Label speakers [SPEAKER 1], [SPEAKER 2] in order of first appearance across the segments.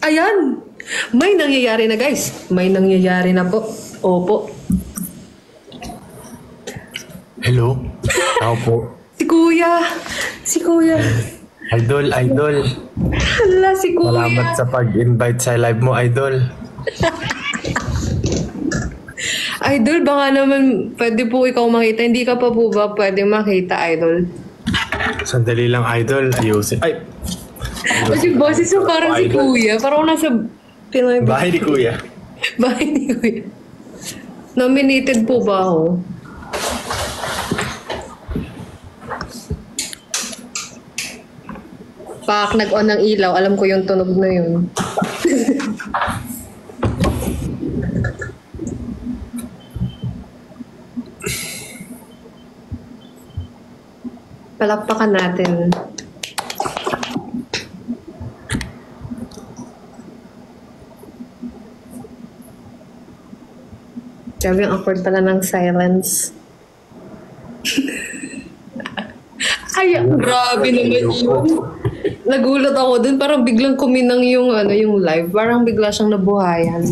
[SPEAKER 1] Ayan! May nangyayari na guys. May nangyayari na po. Opo.
[SPEAKER 2] Hello? Tao po.
[SPEAKER 1] Si Kuya. Si Kuya.
[SPEAKER 2] Idol.
[SPEAKER 1] Hala, si Kuya.
[SPEAKER 2] Salamat sa pag-invite sa live mo, Idol.
[SPEAKER 1] Idol, baka naman pwede po ikaw makita. Hindi ka pa po ba pwede makita, Idol?
[SPEAKER 2] Sandali lang, Idol. Ayusin. Ay!
[SPEAKER 1] Kasi boses mo parang si Kuya. Parang nasa Pinoy.
[SPEAKER 2] Bahay ni Kuya.
[SPEAKER 1] Bahay ni Kuya. Nominated po ba ako? Pak, nag-on ng ilaw. Alam ko yung tunog na yun. Palakpakan natin. Grabe ang awkward pala ng silence. Ay, grabe naman yun. Nagulat ako dun. Parang biglang kuminang yung live. Parang bigla siyang nabuhayan.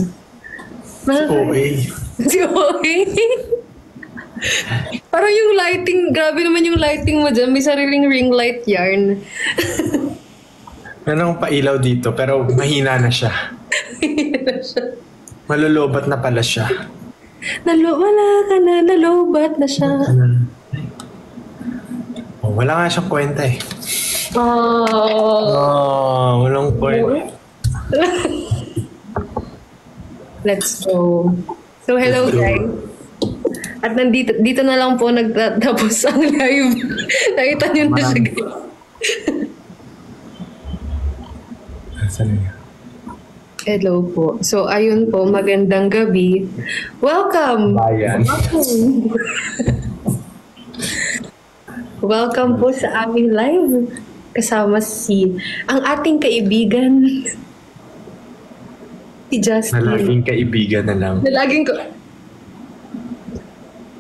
[SPEAKER 2] Okay.
[SPEAKER 1] Si Oe. Parang yung lighting, grabe naman yung lighting mo dyan. May sariling ring light yarn.
[SPEAKER 2] Meron akong pailaw dito, pero mahina na siya. Malulubat na pala siya.
[SPEAKER 1] Wala ka na, nalobat na siya.
[SPEAKER 2] Oh, wala nga siyang kwenta eh. Walang kwenta.
[SPEAKER 1] Let's go. So, hello guys. At dito na lang po nagtatapos ang live. Nakita niyo na siya guys.
[SPEAKER 2] Saan niya?
[SPEAKER 1] Hello po. So, ayun po, magandang gabi. Welcome!
[SPEAKER 2] Bayan.
[SPEAKER 1] Welcome po sa aming live. Kasama ang ating kaibigan, si Justin.
[SPEAKER 2] Nalaging kaibigan na lang.
[SPEAKER 1] Nalaging ko...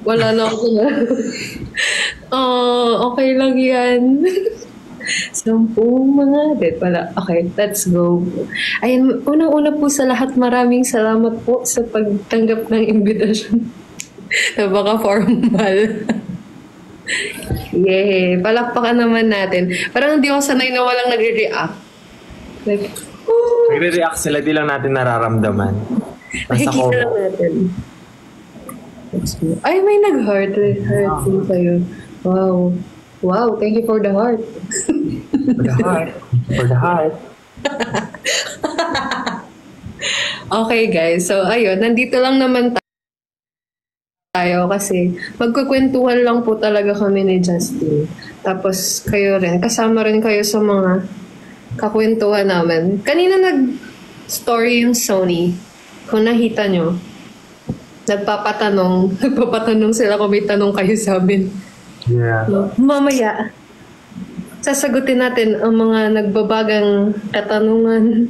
[SPEAKER 1] Wala na ako na. Okay lang yan. 10 mga dead. Wala. Okay, let's go. Ayan, unang-una po sa lahat, maraming salamat po sa pagtanggap ng invitation. Napaka-formal. Yay! Palakpakan naman natin. Parang hindi ako sanay na walang nagre-react. Like,
[SPEAKER 2] Nagre-react sila, di lang natin nararamdaman.
[SPEAKER 1] nakikita lang natin. Ay, may nag-heart. Heart din sa'yo. Wow. Wow, thank you for the heart.
[SPEAKER 2] For the heart. For the heart.
[SPEAKER 1] Okay guys, so ayun, nandito lang naman tayo kasi magkukwentuhan lang po talaga kami ni Justin. Tapos kayo rin, kasama rin kayo sa mga kakwentuhan namin. Kanina nag-story yung Sony. Kung nakita nyo, nagpapatanong sila kung may tanong kayo sa amin.
[SPEAKER 2] Yeah.
[SPEAKER 1] Mamaya, sasagutin natin ang mga nagbabagang katanungan.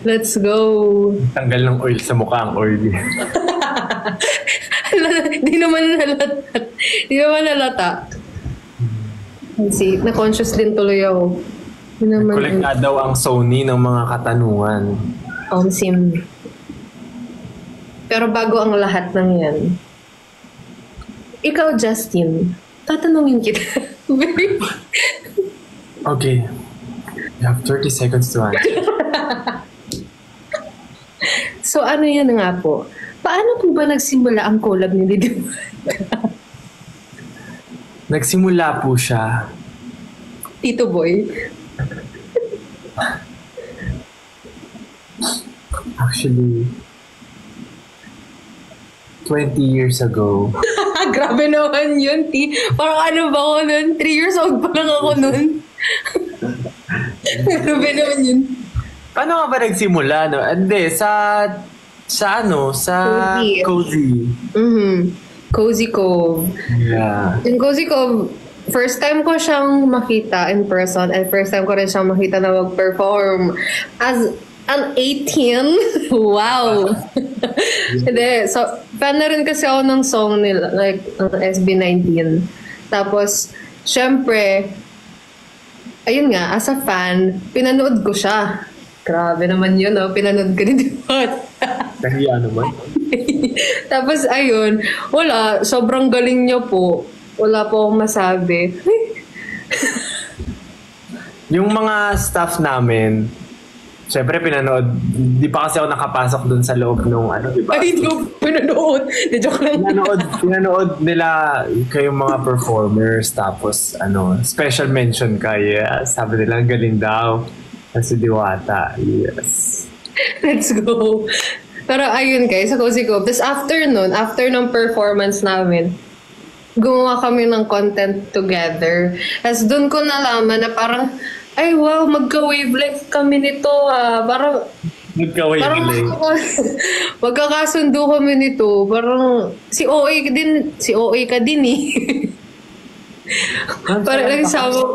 [SPEAKER 1] Let's go!
[SPEAKER 2] Tanggal ng oil sa mukha ang oily.
[SPEAKER 1] Di naman nalata. See, na-conscious din tuloy ako.
[SPEAKER 2] Kolekta daw ang Sony ng mga katanungan.
[SPEAKER 1] Sim. Pero bago ang lahat ng yan, ikaw, Justin, tatanungin kita.
[SPEAKER 2] Okay. You have 30 seconds to answer.
[SPEAKER 1] So, ano yan nga po? Paano po ba nagsimula ang collab ni Didi?
[SPEAKER 2] Nagsimula po siya.
[SPEAKER 1] Tito Boy?
[SPEAKER 2] Actually, 20 years ago.
[SPEAKER 1] Grabe naman yun, T. Parang ano ba ako nun? 3 years old pa lang ako nun. Grabe naman yun.
[SPEAKER 2] Paano nga ba nagsimula, no? Hindi, sa Cozy.
[SPEAKER 1] Mm-hmm. Cozy Cove.
[SPEAKER 2] Yeah.
[SPEAKER 1] Yung Cozy Cove, first time ko siyang makita in person and first time ko rin siyang makita na mag-perform as an 18. Wow! Hindi. So, fan na rin kasi ako ng song nila, like, SB19. Tapos, syempre, ayun nga, as a fan, pinanood ko siya. Grabe naman yun, no? Pinanood ko ni Diwata.
[SPEAKER 2] Kahiya naman.
[SPEAKER 1] Tapos, ayun. Wala. Sobrang galing niya po. Wala po akong masabi.
[SPEAKER 2] Yung mga staff namin, syempre pinanood, di pa kasi ako nakapasok dun sa loob nung di ba?
[SPEAKER 1] Ay, hindi ko pinanood. Joke lang.
[SPEAKER 2] Pinanood nila kayong mga performers, tapos special mention kay, sabi nila, galing daw. Kasi Diwata, yes.
[SPEAKER 1] Let's go. Pero ayun guys, sa Cozy Cove. Tapos after ng performance namin, gumawa kami ng content together. Tapos doon ko nalaman na parang, ay wow, magka-wavelength kami nito Parang
[SPEAKER 2] Magka-wavelength.
[SPEAKER 1] magkakasundo kami nito. Parang si OA ka din eh. Parang nagsama ko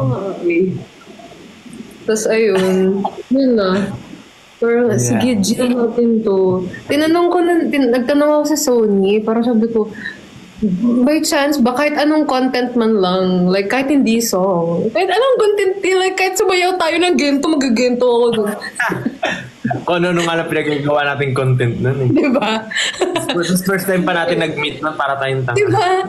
[SPEAKER 1] Tapos ayun, yun na. Parang, sige, G natin to. Nagtanong ako sa Sony, parang sabi ko, by chance, ba kahit anong content man lang, like kahit hindi song, kahit anong content, like kahit sumayaw tayo ng gento, magagento ako dun.
[SPEAKER 2] Kung ano nga lang pinagagawa natin content nun eh.
[SPEAKER 1] Diba?
[SPEAKER 2] First time pa natin nag-meet nun para tayong tanga.
[SPEAKER 1] Diba?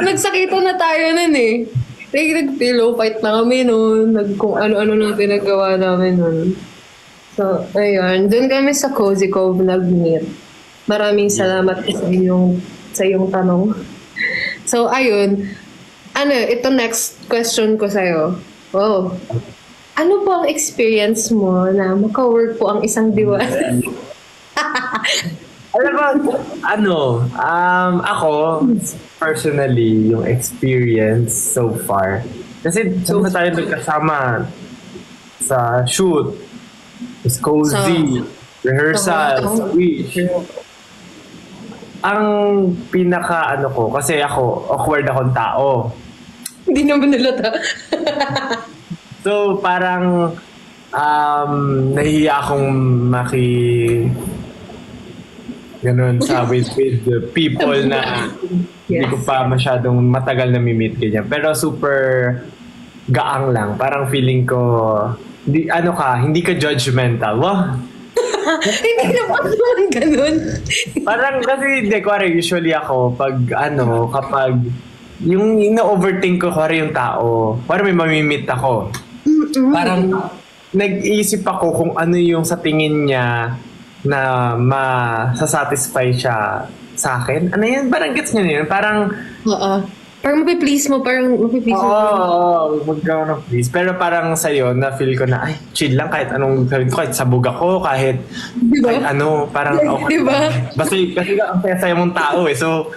[SPEAKER 1] Nagsakita na tayo nun eh. Nag-pillow fight na kami nun. Kung ano-ano na pinagawa namin nun. So, ayun. Doon kami sa Cozy Cove nag-meet. Maraming salamat sa iyong tanong. So, ayun. Ito next question ko sa'yo. Wow. Ano po ang experience mo na maka-work po ang isang Diwata?
[SPEAKER 2] Alam mo, ako, personally, yung experience so far, kasi saan ba tayo nagkasama sa shoot, is Cozy, rehearsal, wish. Ang pinaka ko, kasi ako, awkward akong tao.
[SPEAKER 1] Hindi naman nalata.
[SPEAKER 2] So, parang, nahihiya akong ganun sa with the people na hindi ko pa masyadong matagal na mi-meet ganyan. Pero super gaang lang. Parang feeling ko hindi ka judgmental. Wow.
[SPEAKER 1] Hindi naman ganun.
[SPEAKER 2] Parang kasi usually ako kapag yung ina-overthink ko yung tao, parang may mamimit ako. Parang nag-iisip ako kung ano yung sa tingin niya na masasatisfy siya sa akin. Ano yan? Parang gets niya na yun. Parang
[SPEAKER 1] parang mapiplease mo.
[SPEAKER 2] Oo, magkaroon ng please. Pero parang sa'yo, na-feel ko na, ay, chill lang kahit anong gawin ko, kahit sabog ako, kahit parang okay.
[SPEAKER 1] Diba?
[SPEAKER 2] Basta kasi ang saya mong tao eh. So,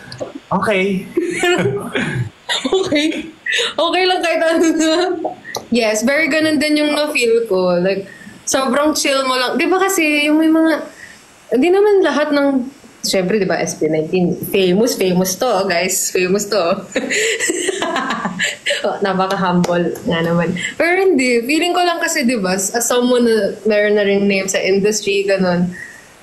[SPEAKER 2] okay.
[SPEAKER 1] Okay lang kahit ano na. Yes, very ganun din yung na-feel ko. Like, sobrang chill mo lang. Di ba kasi yung may mga, hindi naman lahat ng, syempre di ba SB19, famous to guys. Famous to. Napaka-humble nga naman. Pero hindi, feeling ko lang kasi di ba, as someone na meron na rin name sa industry, ganun.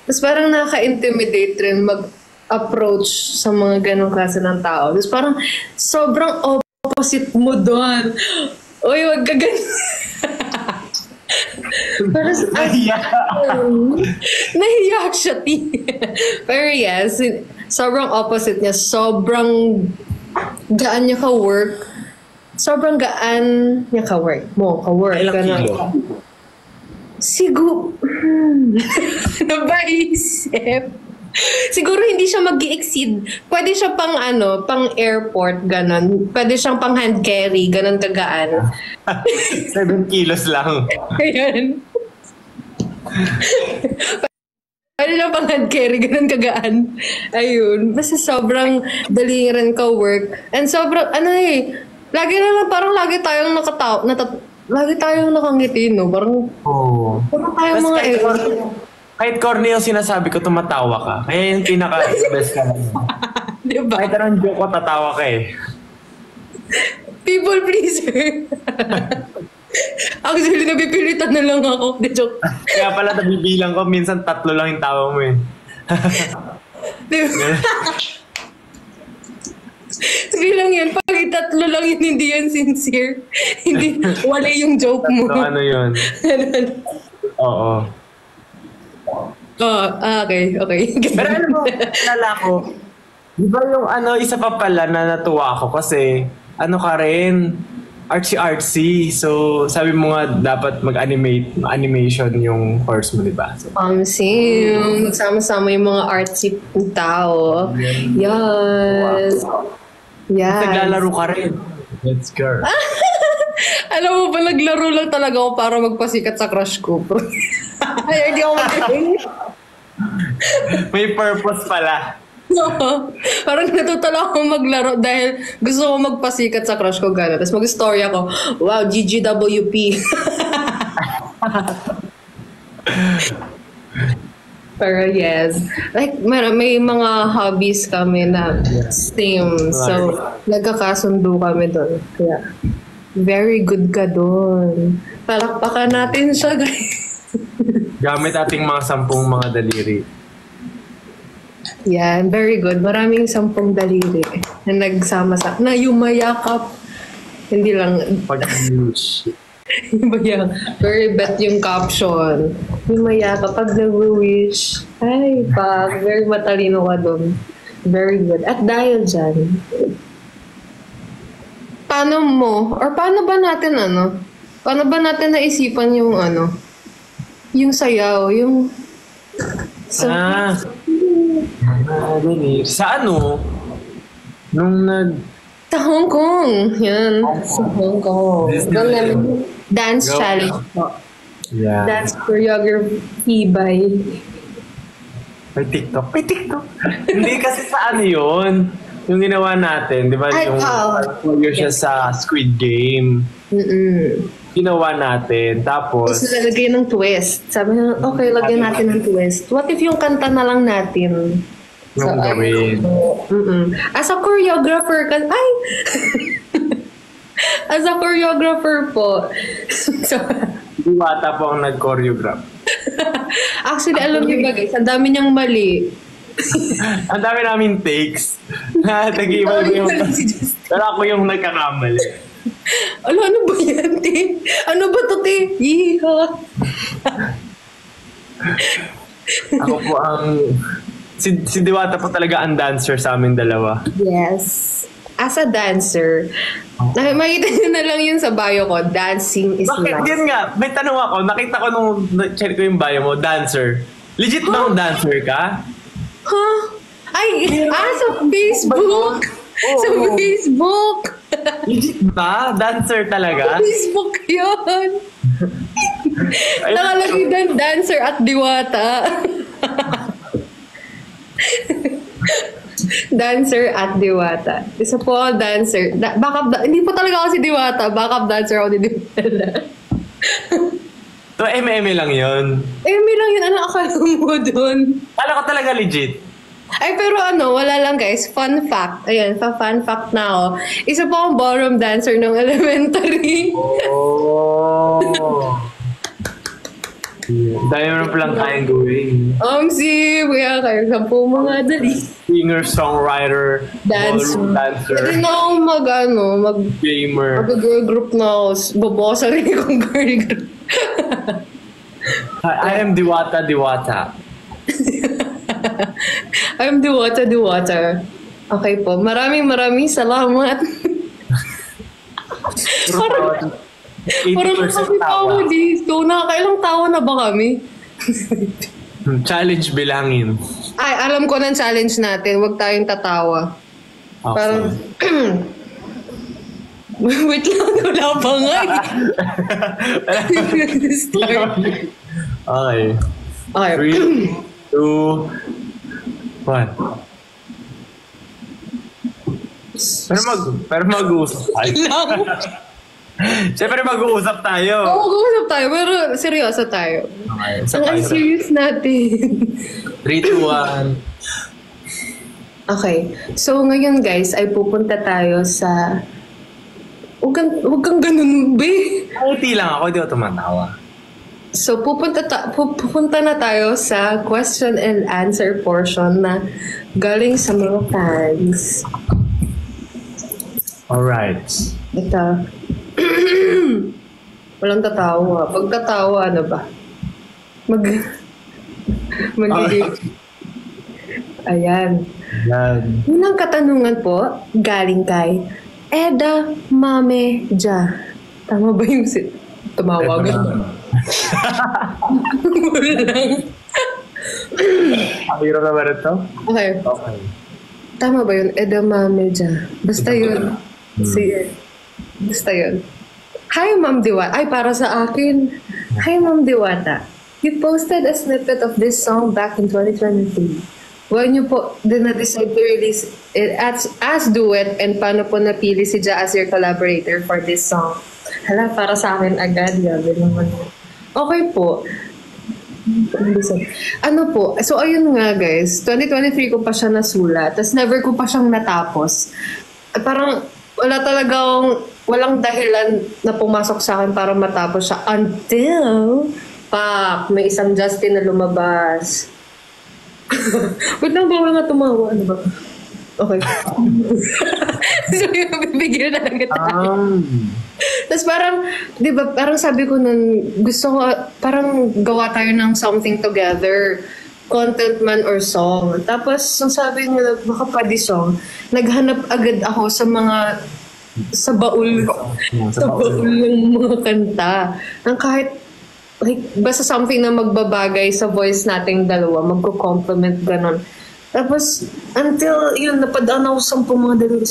[SPEAKER 1] Tapos parang nakaka-intimidate rin mag-approach sa mga ganong klase ng tao. Tapos parang sobrang opposite mo doon. Uy, wag ka ganun. Nahiyak siya, Pero yes, sobrang opposite niya. Sobrang gaan niya ka-work. Sobrang gaan niya ka-work.
[SPEAKER 2] Ilang kilo?
[SPEAKER 1] Siguro, nabaisip. Siguro hindi siya mag-i-exceed. Pwede siya pang airport, ganon. Pwede siyang pang hand carry, ganon kagaan.
[SPEAKER 2] 7 kilos lang.
[SPEAKER 1] Ayan. Pwede siyang pang hand carry, ganon kagaan. Ayun. Basta sobrang dali rin ka-work. And sobrang, lagi na lang, parang lagi tayong lagi tayong nakangiti, no? Parang tayong mga
[SPEAKER 2] kahit corny yung sinasabi ko, tumatawa ka. Kaya yung pinaka-best ka lang.
[SPEAKER 1] Diba?
[SPEAKER 2] Kahit anong joke ko, tatawa ka eh.
[SPEAKER 1] People pleaser. Actually, napipilitan na lang ako. The joke.
[SPEAKER 2] Kaya pala nabibilang ko, minsan 3 lang yung tawa mo eh.
[SPEAKER 1] Diba? Sige lang yan. Pag 3 lang yun, hindi yan sincere. Hindi, wala yung joke mo.
[SPEAKER 2] Ano yun? Oo.
[SPEAKER 1] Okay.
[SPEAKER 2] Pero ano mo, nalala ko, di ba yung isa pa pala na natuwa ako kasi ka rin, artsy-artsy. So, sabi mo nga dapat animation yung course mo, di ba? So,
[SPEAKER 1] Same. Magsama-sama yung mga artsy tao. Yes. Yes.
[SPEAKER 2] naglalaro ka rin. Let's go.
[SPEAKER 1] Alam mo ba, naglaro lang talaga ako para magpasikat sa crush ko. Ay, hindi ako magaling.
[SPEAKER 2] May purpose pala.
[SPEAKER 1] Parang natutuwa ako maglaro dahil gusto ko magpasikat sa crush ko gano'n. Tapos mag-story ako, wow, GGWP. Pero yes, like may mga hobbies kami na same. So, nagkakasundo kami doon. Kaya, very good ka doon. Palakpakan natin siya, guys.
[SPEAKER 2] Gamit ating mga 10 mga daliri.
[SPEAKER 1] Yan, very good. Maraming 10 daliri na na yumayakap. Hindi lang
[SPEAKER 2] Pag-use.
[SPEAKER 1] yumayakap. Very bet yung caption. Yumayakap pag nag-wish. Ay, very matalino ka doon. Very good. At dahil dyan, paano ba natin naisipan yung yung sayaw, yung
[SPEAKER 2] sa nung
[SPEAKER 1] sa Hong Kong. Yan. Sa Hong Kong. Doon namin dance challenge po.
[SPEAKER 2] Yeah.
[SPEAKER 1] Dance choreography by...
[SPEAKER 2] May TikTok. Hindi kasi sa yun. Yung ginawa natin, di ba? Yung siya sa Squid Game. Ginawa natin. Tapos
[SPEAKER 1] nalagay ng twist. Sabi na, okay, lagyan natin ng twist. What if yung kanta na lang natin?
[SPEAKER 2] Yung gawin.
[SPEAKER 1] As a choreographer, as a choreographer po. So,
[SPEAKER 2] Diwata po ang nag-choreograph.
[SPEAKER 1] actually, alam niyo ba guys, ang dami niyang mali.
[SPEAKER 2] Ang dami namin takes. Nag-iiba yung... Pero ako yung nagkakamali.
[SPEAKER 1] Ano ba yan, te? Ano ba to, te? Yeeha!
[SPEAKER 2] Ako po ang... Si Diwata po talaga ang dancer sa amin dalawa.
[SPEAKER 1] Yes. As a dancer, makita nyo na lang yun sa bio ko, dancing is
[SPEAKER 2] Bakit?
[SPEAKER 1] life.
[SPEAKER 2] Yun nga, may tanong ako. Nakita ko nung check ko yung bio mo, dancer. Legit bang dancer ka?
[SPEAKER 1] Huh? Ay, sa Facebook! Sa Facebook!
[SPEAKER 2] Legit ba? Dancer talaga?
[SPEAKER 1] Facebook yun! Nakalagay doon, dancer at Diwata. Dancer at Diwata. Isa po ako dancer. Hindi po talaga ako si Diwata. Backup dancer ako ni Diwata.
[SPEAKER 2] So, eme lang yun.
[SPEAKER 1] May lang yun. Ano akala mo doon?
[SPEAKER 2] Kala ko talaga legit.
[SPEAKER 1] Ay, pero wala lang guys. Fun fact. Ayan, fun fact na ako. Isa po akong ballroom dancer ng elementary.
[SPEAKER 2] Oh. Dahil mo palang kayang gawin.
[SPEAKER 1] Kaya kayo 10 mga dali.
[SPEAKER 2] Singer, songwriter, ballroom dancer,
[SPEAKER 1] Pwede na ako
[SPEAKER 2] gamer.
[SPEAKER 1] Mag-girl group na ako. Bobo sa rin kong girl group.
[SPEAKER 2] I am Diwata.
[SPEAKER 1] I'm Diwata. Okay po. Maraming salamat. Parang kami tawa dito. Nakakailang tawa na ba kami?
[SPEAKER 2] Challenge bilangin.
[SPEAKER 1] Ay, alam ko ng challenge natin. Huwag tayong tatawa.
[SPEAKER 2] Okay.
[SPEAKER 1] Parang... Wait lang, wala pa nga.
[SPEAKER 2] Okay. 3, 2, 1. Pero mag-uusap tayo. Siyempre mag-uusap tayo.
[SPEAKER 1] Oo, mag-uusap tayo. Pero seryoso tayo.
[SPEAKER 2] Okay.
[SPEAKER 1] Ang serious natin.
[SPEAKER 2] 3, 2, 1.
[SPEAKER 1] Okay. So, ngayon guys, ay pupunta tayo sa... Huwag kang ganun, be.
[SPEAKER 2] Ngiti lang ako, di ako tumatawa.
[SPEAKER 1] So, pupunta na tayo sa question and answer portion na galing sa mga fans.
[SPEAKER 2] Alright.
[SPEAKER 1] Ito. Walang tatawa. Pag tatawa, ano ba? Magiging... Ayan.
[SPEAKER 2] Yan.
[SPEAKER 1] Unang katanungan po, galing kay Eda Mame Ja. Tama ba yung tumawagan?
[SPEAKER 2] Ang hirap na ba ito?
[SPEAKER 1] Okay.
[SPEAKER 2] Okay.
[SPEAKER 1] Tama ba yun? Eda Mame Ja. Basta yun. Sige. Basta yun. Hi, Ma'am Diwata. Ay, para sa akin. Hi, Ma'am Diwata. You posted a snippet of this song back in 2023. Why niyo po din na-decide to release it as duet and paano po napili si Ja as your collaborator for this song? Hala, para sa akin agad. Yabi naman. Okay po. Ano po? So, ayun nga guys. 2023 ko pa siya nasulat. Tapos never ko pa siyang natapos. Parang walang dahilan na pumasok sa akin para matapos siya until may isang Justin na lumabas. Wait lang ba nga tumawa? Ano ba? Okay. So, yung bibigyan na agad tayo. Tapos parang, di ba, parang sabi ko nun, gusto ko, parang gawa tayo ng something together. Content man or song. Tapos, ang sabi nila, baka pwede song, naghanap agad ako sa baul ng mga kanta. Ang kahit basta something na magbabagay sa voice nating dalawa, magko-compliment, ganon. Tapos, until yun, napadaan ako sa mga dalawa.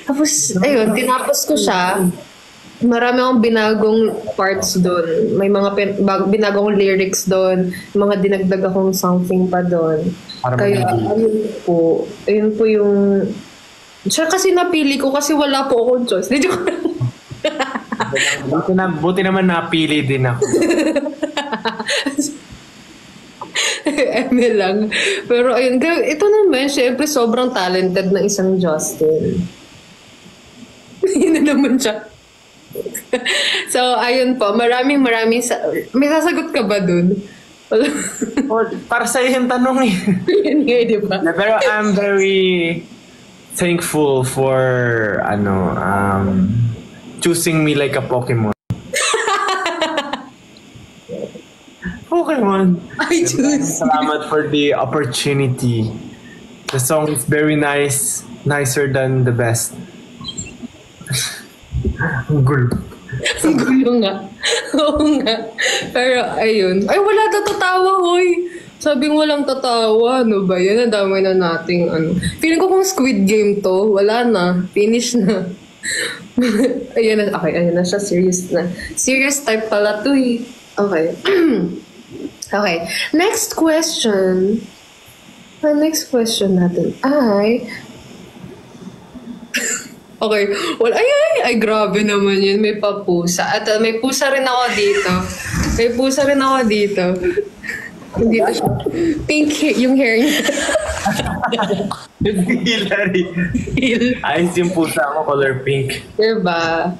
[SPEAKER 1] Tapos, ayun, tinapos ko siya. Marami akong binagong parts doon. May mga binagong lyrics doon. Mga dinagdag akong something pa doon. Kaya, ayun po yung... Siya kasi napili ko kasi wala po akong choice.
[SPEAKER 2] Buti naman napili din ako.
[SPEAKER 1] Lang. Pero ayun, ito naman, syempre sobrang talented na isang Justin. Yun na naman siya. So, ayun po, maraming may sasagot ka ba dun?
[SPEAKER 2] Para sa'yo yung tanong eh.
[SPEAKER 1] Yan nga, di ba?
[SPEAKER 2] Pero I'm very thankful for choosing me like a Pokemon. Pokemon.
[SPEAKER 1] I choose.
[SPEAKER 2] Salamat for the opportunity. The song is very nice. Nicer than the best. Ang gulo.
[SPEAKER 1] Ang gulo nga. Oo nga. Pero ayun. Ay, wala tatawa, hoy. Sabing walang tatawa. Ano ba yan? Ang dami na nating Feeling ko kung Squid Game to, wala na. Finish na. Ayan na. Okay, ayan na siya. Serious na. Serious type pala to eh. Okay. Okay. Next question. Ang next question natin ay... Okay. Well, ay, grabe naman yun. May papusa. At may pusa rin ako dito. Dito siya. Pink yung hair niya.
[SPEAKER 2] Hillary. Ayos yung pusa mo, color pink.
[SPEAKER 1] Diba?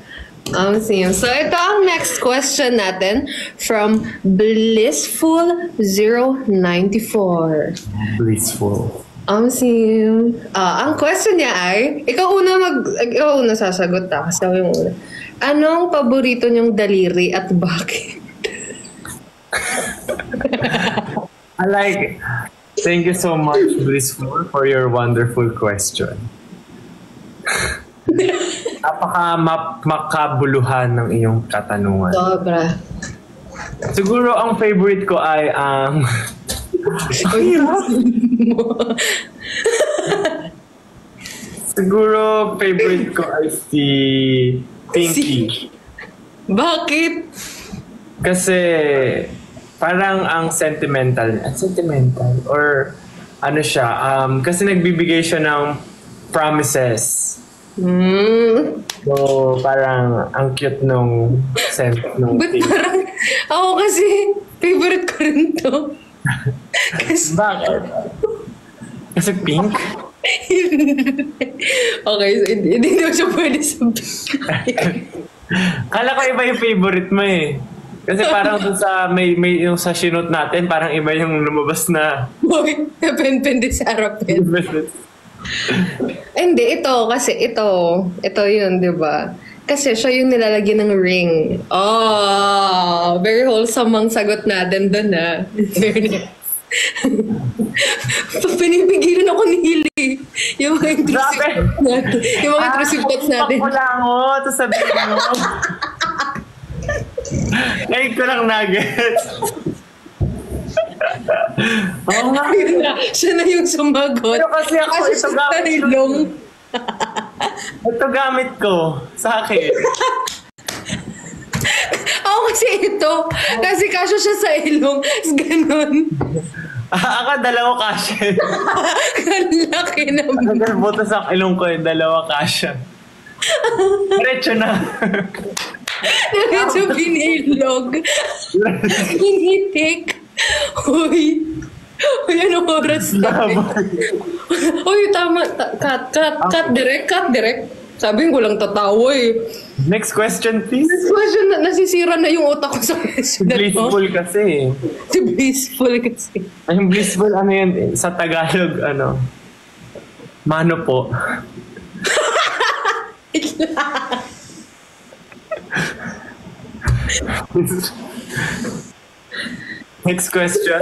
[SPEAKER 1] So, ito ang next question natin from Blissful094.
[SPEAKER 2] Blissful.
[SPEAKER 1] Ang question niya ay, ikaw una sasagot ta. Kasi ako yung una. Anong paborito niyong daliri at bakit?
[SPEAKER 2] Thank you so much, Blissful, for your wonderful question. Makabuluhan ng iyong katanungan.
[SPEAKER 1] Sobra.
[SPEAKER 2] Siguro ang favorite ko ay ang... Siguro favorite ko ay si Pinky.
[SPEAKER 1] Bakit?
[SPEAKER 2] Kasi parang ang sentimental or ano siya, kasi nagbibigay siya ng promises. So parang ang cute nung
[SPEAKER 1] But parang ako kasi favorite ko rin to.
[SPEAKER 2] Bakit? Kasi pink?
[SPEAKER 1] Okay, so hindi daw siya pwede sabihin.
[SPEAKER 2] Kala ko iba yung favorite mo eh. Kasi parang dun sa may yung sa sinot natin, parang iba yung lumabas na.
[SPEAKER 1] Boy, pen din sa harapin. Hindi, ito yun, di ba? Kasi siya yung nilalagyan ng ring. Oh, very wholesome ang sagot natin doon na. Pinipigilan ako ni Hili. Yung mga intrusive natin. Yung mga intrusive thoughts natin.
[SPEAKER 2] Ako lang ito sabihin mo. Ngayon ko lang nugget. Oo nga.
[SPEAKER 1] Siya na yung sumagot.
[SPEAKER 2] Pero kasi ako ito gamit ko. Ito gamit ko sa akin.
[SPEAKER 1] Ako kasi ito. Kasi kasya siya sa ilong. Ganon.
[SPEAKER 2] Ako dalawa kasya.
[SPEAKER 1] Laki naman.
[SPEAKER 2] Ang butas ang ilong ko yung dalawa kasya. Diretso na.
[SPEAKER 1] Diretso binilog. Hinitik. Uy, anong oras na? Uy, tama. Cut direct. Sabi ko lang tatawa eh.
[SPEAKER 2] Next question, please.
[SPEAKER 1] Next question, nasisira na yung utak ko sa question na to.
[SPEAKER 2] Blissful kasi.
[SPEAKER 1] Si blissful kasi.
[SPEAKER 2] Ay, yung blissful, ano yan, sa Tagalog, ano, mano po. Next question.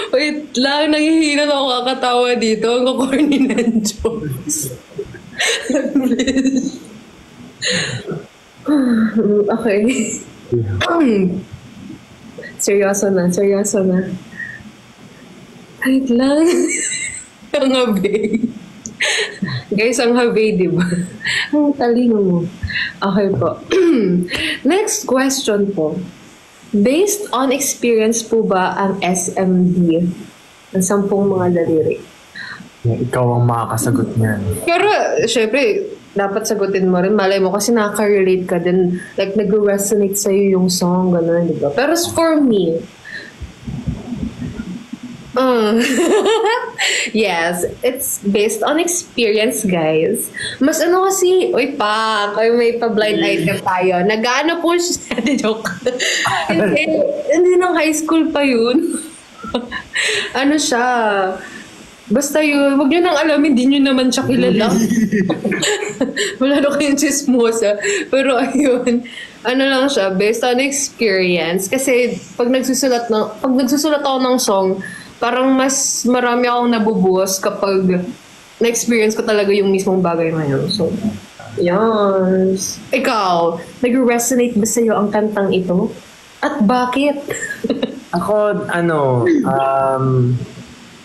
[SPEAKER 1] Wait lang, nangihinat ako kakatawa dito. Ang kukorny ng jokes. Okay. Seryoso na. Wait lang. Ang habay. Guys, ang habay, di ba? Ang talino mo. Okay po. Next question po. Based on experience po ba ang SMD ng 10 mga daliri?
[SPEAKER 2] Ikaw ang makakasagot niyan.
[SPEAKER 1] Pero, syempre, dapat sagutin mo rin. Malay mo kasi nakaka-relate ka din. Like, nag-resonate sa'yo yung song, gano'n, di ba? Pero for me, yes, it's based on experience, guys. Mas ano kasi, may pa-blind item tayo. Nag-ano po siya, joke. Hindi nang high school pa yun. Ano siya, basta yun, huwag nyo nang alamin, hindi nyo naman siya kilala. Wala na kayong chismosa. Pero ayun, ano lang siya, based on experience. Kasi pag nagsusulat ako ng song, parang mas marami akong nabubuhos kapag na-experience ko talaga yung mismong bagay na yun. So, yes. Ikaw, nag-resonate ba sa'yo ang kantang ito? At bakit?
[SPEAKER 2] Ako,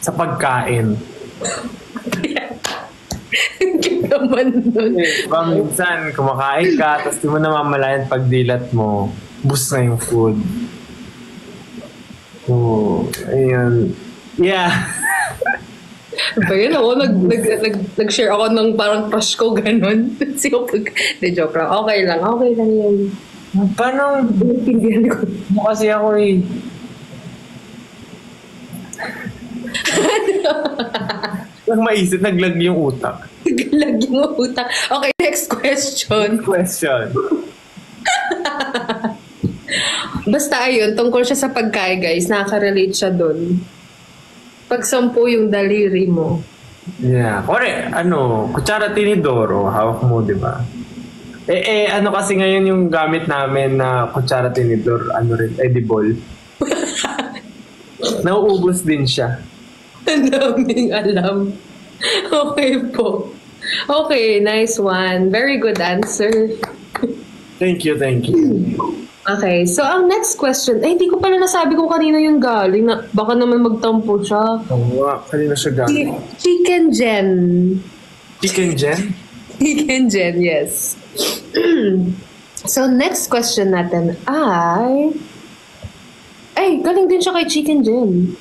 [SPEAKER 2] sa pagkain.
[SPEAKER 1] Cute naman nun.
[SPEAKER 2] Diba, minsan, kumakain ka, tapos di mo namamalayan pagdilat mo, boost na yung food. So, ayun. Yeah.
[SPEAKER 1] Ba yun ako, nag-share ako ng parang crush ko, ganun. Joke lang. Okay lang yun.
[SPEAKER 2] Paano?
[SPEAKER 1] Pindihan ko.
[SPEAKER 2] Kasi ako eh. Nang maisip, naglag yung utak.
[SPEAKER 1] Naglag yung utak. Okay, next question. Basta ayun, tungkol siya sa pagkain, guys. Nakaka-relate siya dun. Pag 10 yung daliri mo.
[SPEAKER 2] Yeah. Kore, kutsara tinidoro, hawak mo, di ba? Kasi ngayon yung gamit namin na kutsara tinidor, edible. Nauubos din siya.
[SPEAKER 1] Ang daming alam. Okay po. Okay, nice one. Very good answer.
[SPEAKER 2] Thank you.
[SPEAKER 1] Okay, so ang next question, hindi ko pala nasabi kung kanino yung galing. Baka naman magtampo siya.
[SPEAKER 2] Kanina siya galing.
[SPEAKER 1] Chicken Gen.
[SPEAKER 2] Chicken Gen?
[SPEAKER 1] Chicken Gen, yes. So next question natin ay galing din siya kay Chicken Gen.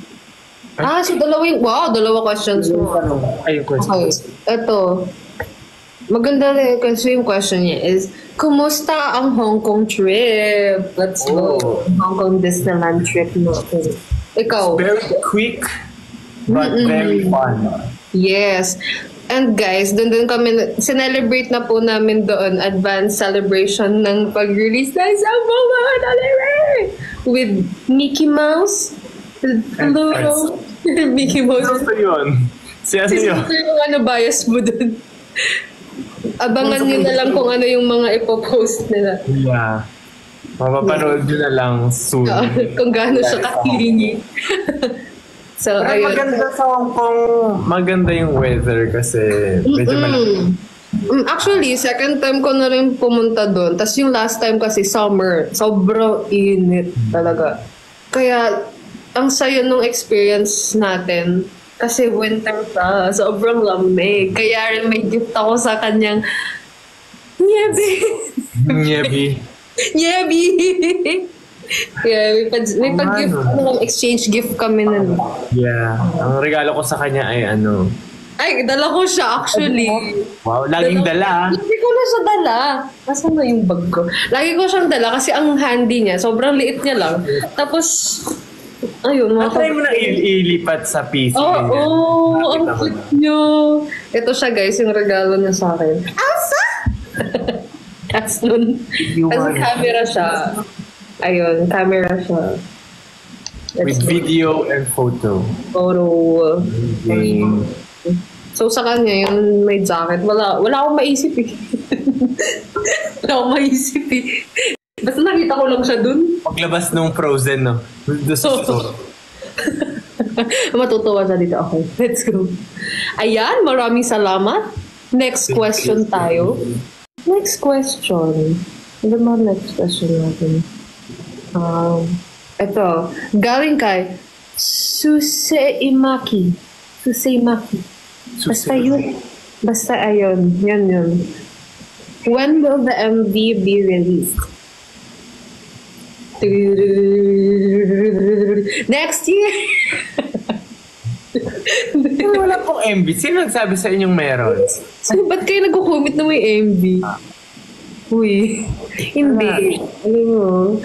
[SPEAKER 1] So dalawa questions mo.
[SPEAKER 2] Ay, yung question.
[SPEAKER 1] Okay, ito. Maganda rin kasi yung question niya is, kumusta ang Hong Kong trip? Let's go. Hong Kong Disneyland trip natin. Ikaw?
[SPEAKER 2] Very quick, but very fun.
[SPEAKER 1] Yes. And guys, doon kami, sinelebrate na po namin doon, advanced celebration ng pag-release ng 10 mga daliri! With Mickey Mouse. Hello. Mickey Mouse.
[SPEAKER 2] Ano yun? Si ano yun?
[SPEAKER 1] Yung bias mo doon. Abangan nyo na lang kung ano yung mga ipopost nila.
[SPEAKER 2] Yeah. Mapapanood nyo na lang soon.
[SPEAKER 1] Kung gaano siya kahilingi. So,
[SPEAKER 2] Pero
[SPEAKER 1] ayun.
[SPEAKER 2] maganda sa Hong Kong, maganda yung weather kasi medyo malaki.
[SPEAKER 1] Actually, second time ko na rin pumunta doon. Tapos yung last time kasi summer. Sobrang init talaga. Kaya, ang sayo nung experience natin. Kasi winter pa. Sobrang lamig. Kaya rin may gift ako sa kanyang Niebi.
[SPEAKER 2] Niebi.
[SPEAKER 1] Niebi. Yeah, may pag-gift, exchange gift kami nun.
[SPEAKER 2] Yeah. Ang regalo ko sa kanya ay
[SPEAKER 1] Ay, dala ko siya actually.
[SPEAKER 2] Wow, laging dala.
[SPEAKER 1] Hindi ko na siya dala. Nasaan na yung bag ko? Lagi ko siyang dala kasi ang handy niya, sobrang liit niya lang. Tapos, ayun.
[SPEAKER 2] Try mo na ilipat sa PC.
[SPEAKER 1] Oo, ang cute niyo. Ito siya guys, yung regalo niya sa akin. Asa? That's nun. Kasi camera siya. Ayun, camera siya.
[SPEAKER 2] With video and photo.
[SPEAKER 1] Photo. So sa kanya, yung may jacket, wala akong maisip eh. Wala akong maisip eh. Basta nakita ko lang siya dun.
[SPEAKER 2] Paglabas nung Frozen, no? Doon sa store.
[SPEAKER 1] Matutuwa siya dito. Okay, let's go. Ayan, maraming salamat. Next question tayo. Next question. Ano ba next question natin? Ito. Galing kay Suseimaki. Basta yun. Basta ayun. Yun. When will the MV be released? Next year!
[SPEAKER 2] Wala pong MV. Sino nagsabi sa inyong meron?
[SPEAKER 1] So, ba't kayo nag-comment na may MV? Uy, hindi. Alam mo.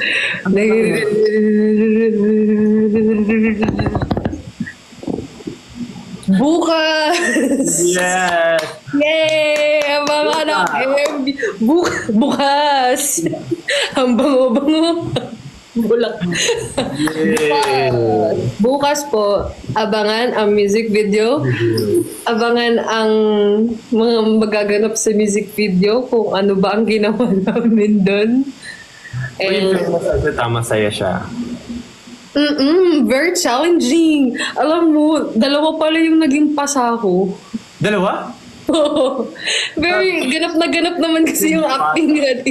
[SPEAKER 1] Bukas!
[SPEAKER 2] Yes!
[SPEAKER 1] Yay! Ang mga ng MV. Bukas! Ang bango-bango. Bulak. Bukas po, abangan ang music video. Abangan ang mga magaganap sa music video kung ano ba ang ginawa namin doon.
[SPEAKER 2] And masaya siya.
[SPEAKER 1] Very challenging. Alam mo, dalawa pala yung naging pasa ko.
[SPEAKER 2] Dalawa?
[SPEAKER 1] Very ganap naman kasi yung acting nila.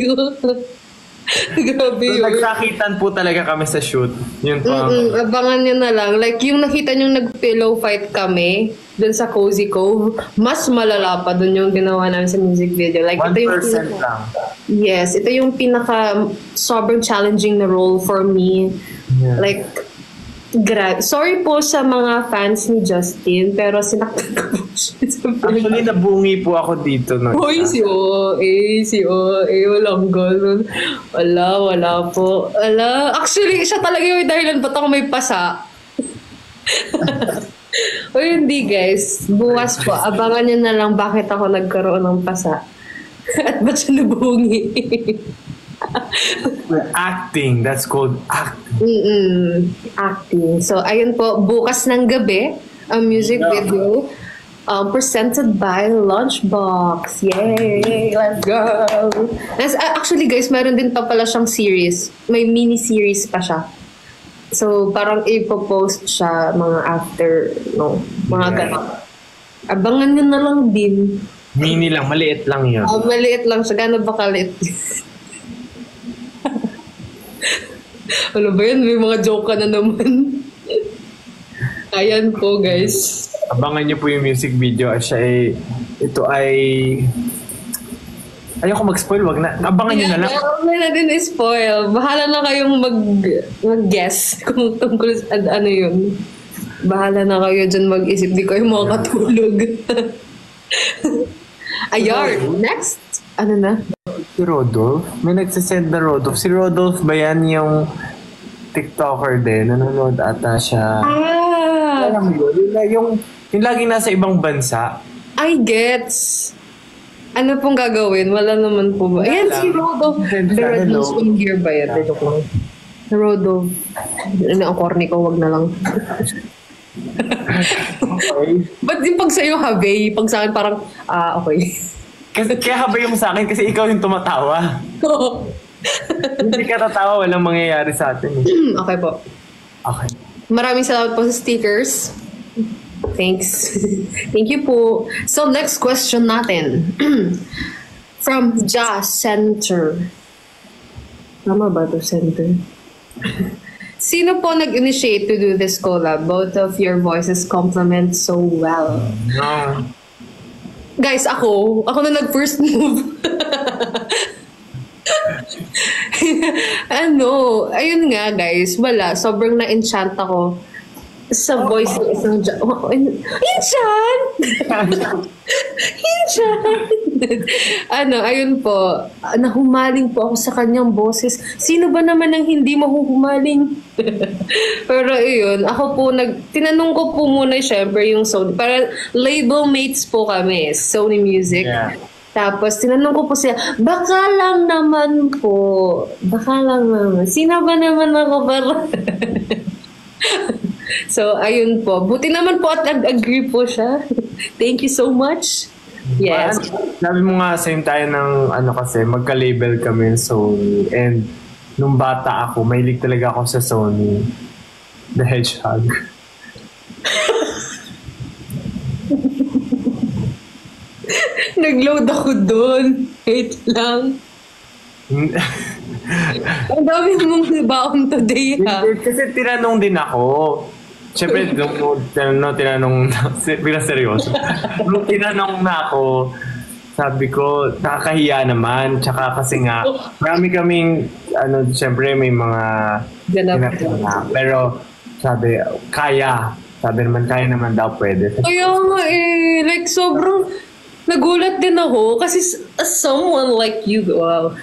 [SPEAKER 1] Grabe
[SPEAKER 2] So,
[SPEAKER 1] yun.
[SPEAKER 2] nagsakitan po talaga kami sa shoot. Yun po.
[SPEAKER 1] Abangan nyo na lang. Like, yung nakita nyo nag-pillow fight kami dun sa Cozy Cove, mas malala pa dun yung ginawa namin sa music video. Like,
[SPEAKER 2] 1%
[SPEAKER 1] ito yung
[SPEAKER 2] lang.
[SPEAKER 1] Yes, ito yung pinaka sobrang challenging na role for me.
[SPEAKER 2] Yeah.
[SPEAKER 1] Like, sorry po sa mga fans ni Justin, pero sinaktan ko po siya.
[SPEAKER 2] Actually, nabungi po ako dito. No?
[SPEAKER 1] Hoy, si OA, walang ganun. Wala po. Actually, siya talaga yung dahilan ba't ako may pasa. O hindi guys, bukas po, abangan nyo na lang bakit ako nagkaroon ng pasa. At ba't siya nabungi?
[SPEAKER 2] Acting. That's called acting.
[SPEAKER 1] Acting. So, ayun po, bukas ng gabi, ang music video presented by Lunchbox. Yay! Let's go! Actually, guys, meron din pa pala siyang series. May mini-series pa siya. So, parang ipopost siya mga after, mga ganun. Abangan nyo na lang din.
[SPEAKER 2] Mini lang, maliit lang yun.
[SPEAKER 1] Maliit lang siya. Gano'n ba kaliit? Ano ba yan? May mga joke ka na naman. Ayan po, guys.
[SPEAKER 2] Abangan niyo po yung music video. Ito ay... Ayoko mag-spoil, wag na. Abangan niyo na lang.
[SPEAKER 1] Huwag na din spoil. Bahala na kayong mag-guess kung tungkol sa ano yun. Bahala na kayo dyan mag-isip. Di kayo makatulog. Ayun. Next. Ano na?
[SPEAKER 2] Si Rodolph? May nagsisend na Rodolph. Si Rodolph ba yan yung TikToker din? Nanonood ata siya. Alam mo yun? Yung laging nasa ibang bansa.
[SPEAKER 1] I gets. Ano pong gagawin? Wala naman po ba? Ayan, si Rodolph. There is one here ba yan? Joke lang. Rodolph. Ang corny ko, wag na lang.
[SPEAKER 2] Okay.
[SPEAKER 1] Ba't yung pag sa'yo, habe? Pag sa akin, parang, okay.
[SPEAKER 2] Kasi, kaya habay mo sa akin kasi ikaw yung tumatawa. Hindi ka tatawa, walang mangyayari sa atin.
[SPEAKER 1] Okay po.
[SPEAKER 2] Okay.
[SPEAKER 1] Maraming salamat po sa stickers. Thanks. Thank you po. So, next question natin. From Jazz Center. Tama ba ito, Center? Sino po nag-initiate to do this collab? Both of your voices complement so well.
[SPEAKER 2] No.
[SPEAKER 1] Guys, ako na nag-first move. Ayun nga guys, wala. Sobrang na-enchant ako sa voice ng isang enchant! Ayun po, nahumaling po ako sa kanyang boses. Sino ba naman ang hindi mahuhumaling? Pero ayun, ako po, tinanong ko po muna syempre yung Sony. Para label mates po kami, Sony Music.
[SPEAKER 2] Yeah.
[SPEAKER 1] Tapos, tinanong ko po siya, baka lang naman, sino ba naman ako para? So, ayun po. Buti naman po at nag-agree po siya. Thank you so much. Yes.
[SPEAKER 2] Sabi mo nga, same tayo ng kasi, magka-label kami Sony. And nung bata ako, mahilig talaga ako sa Sony. The Hedgehog.
[SPEAKER 1] Nag-load ako doon. Wait lang. Ang dami mong baon today, ha?
[SPEAKER 2] Kasi tinanong din ako. Siyempre, tinanong bilang seryoso. Nung tinanong na ako, sabi ko, nakakahiya naman. Tsaka kasi nga, marami kaming, siyempre may mga
[SPEAKER 1] ganap.
[SPEAKER 2] Pero, sabi, kaya. Sabi naman, kaya naman daw pwede.
[SPEAKER 1] Kaya nga like sobrang nagulat din ako kasi as someone like you, wow.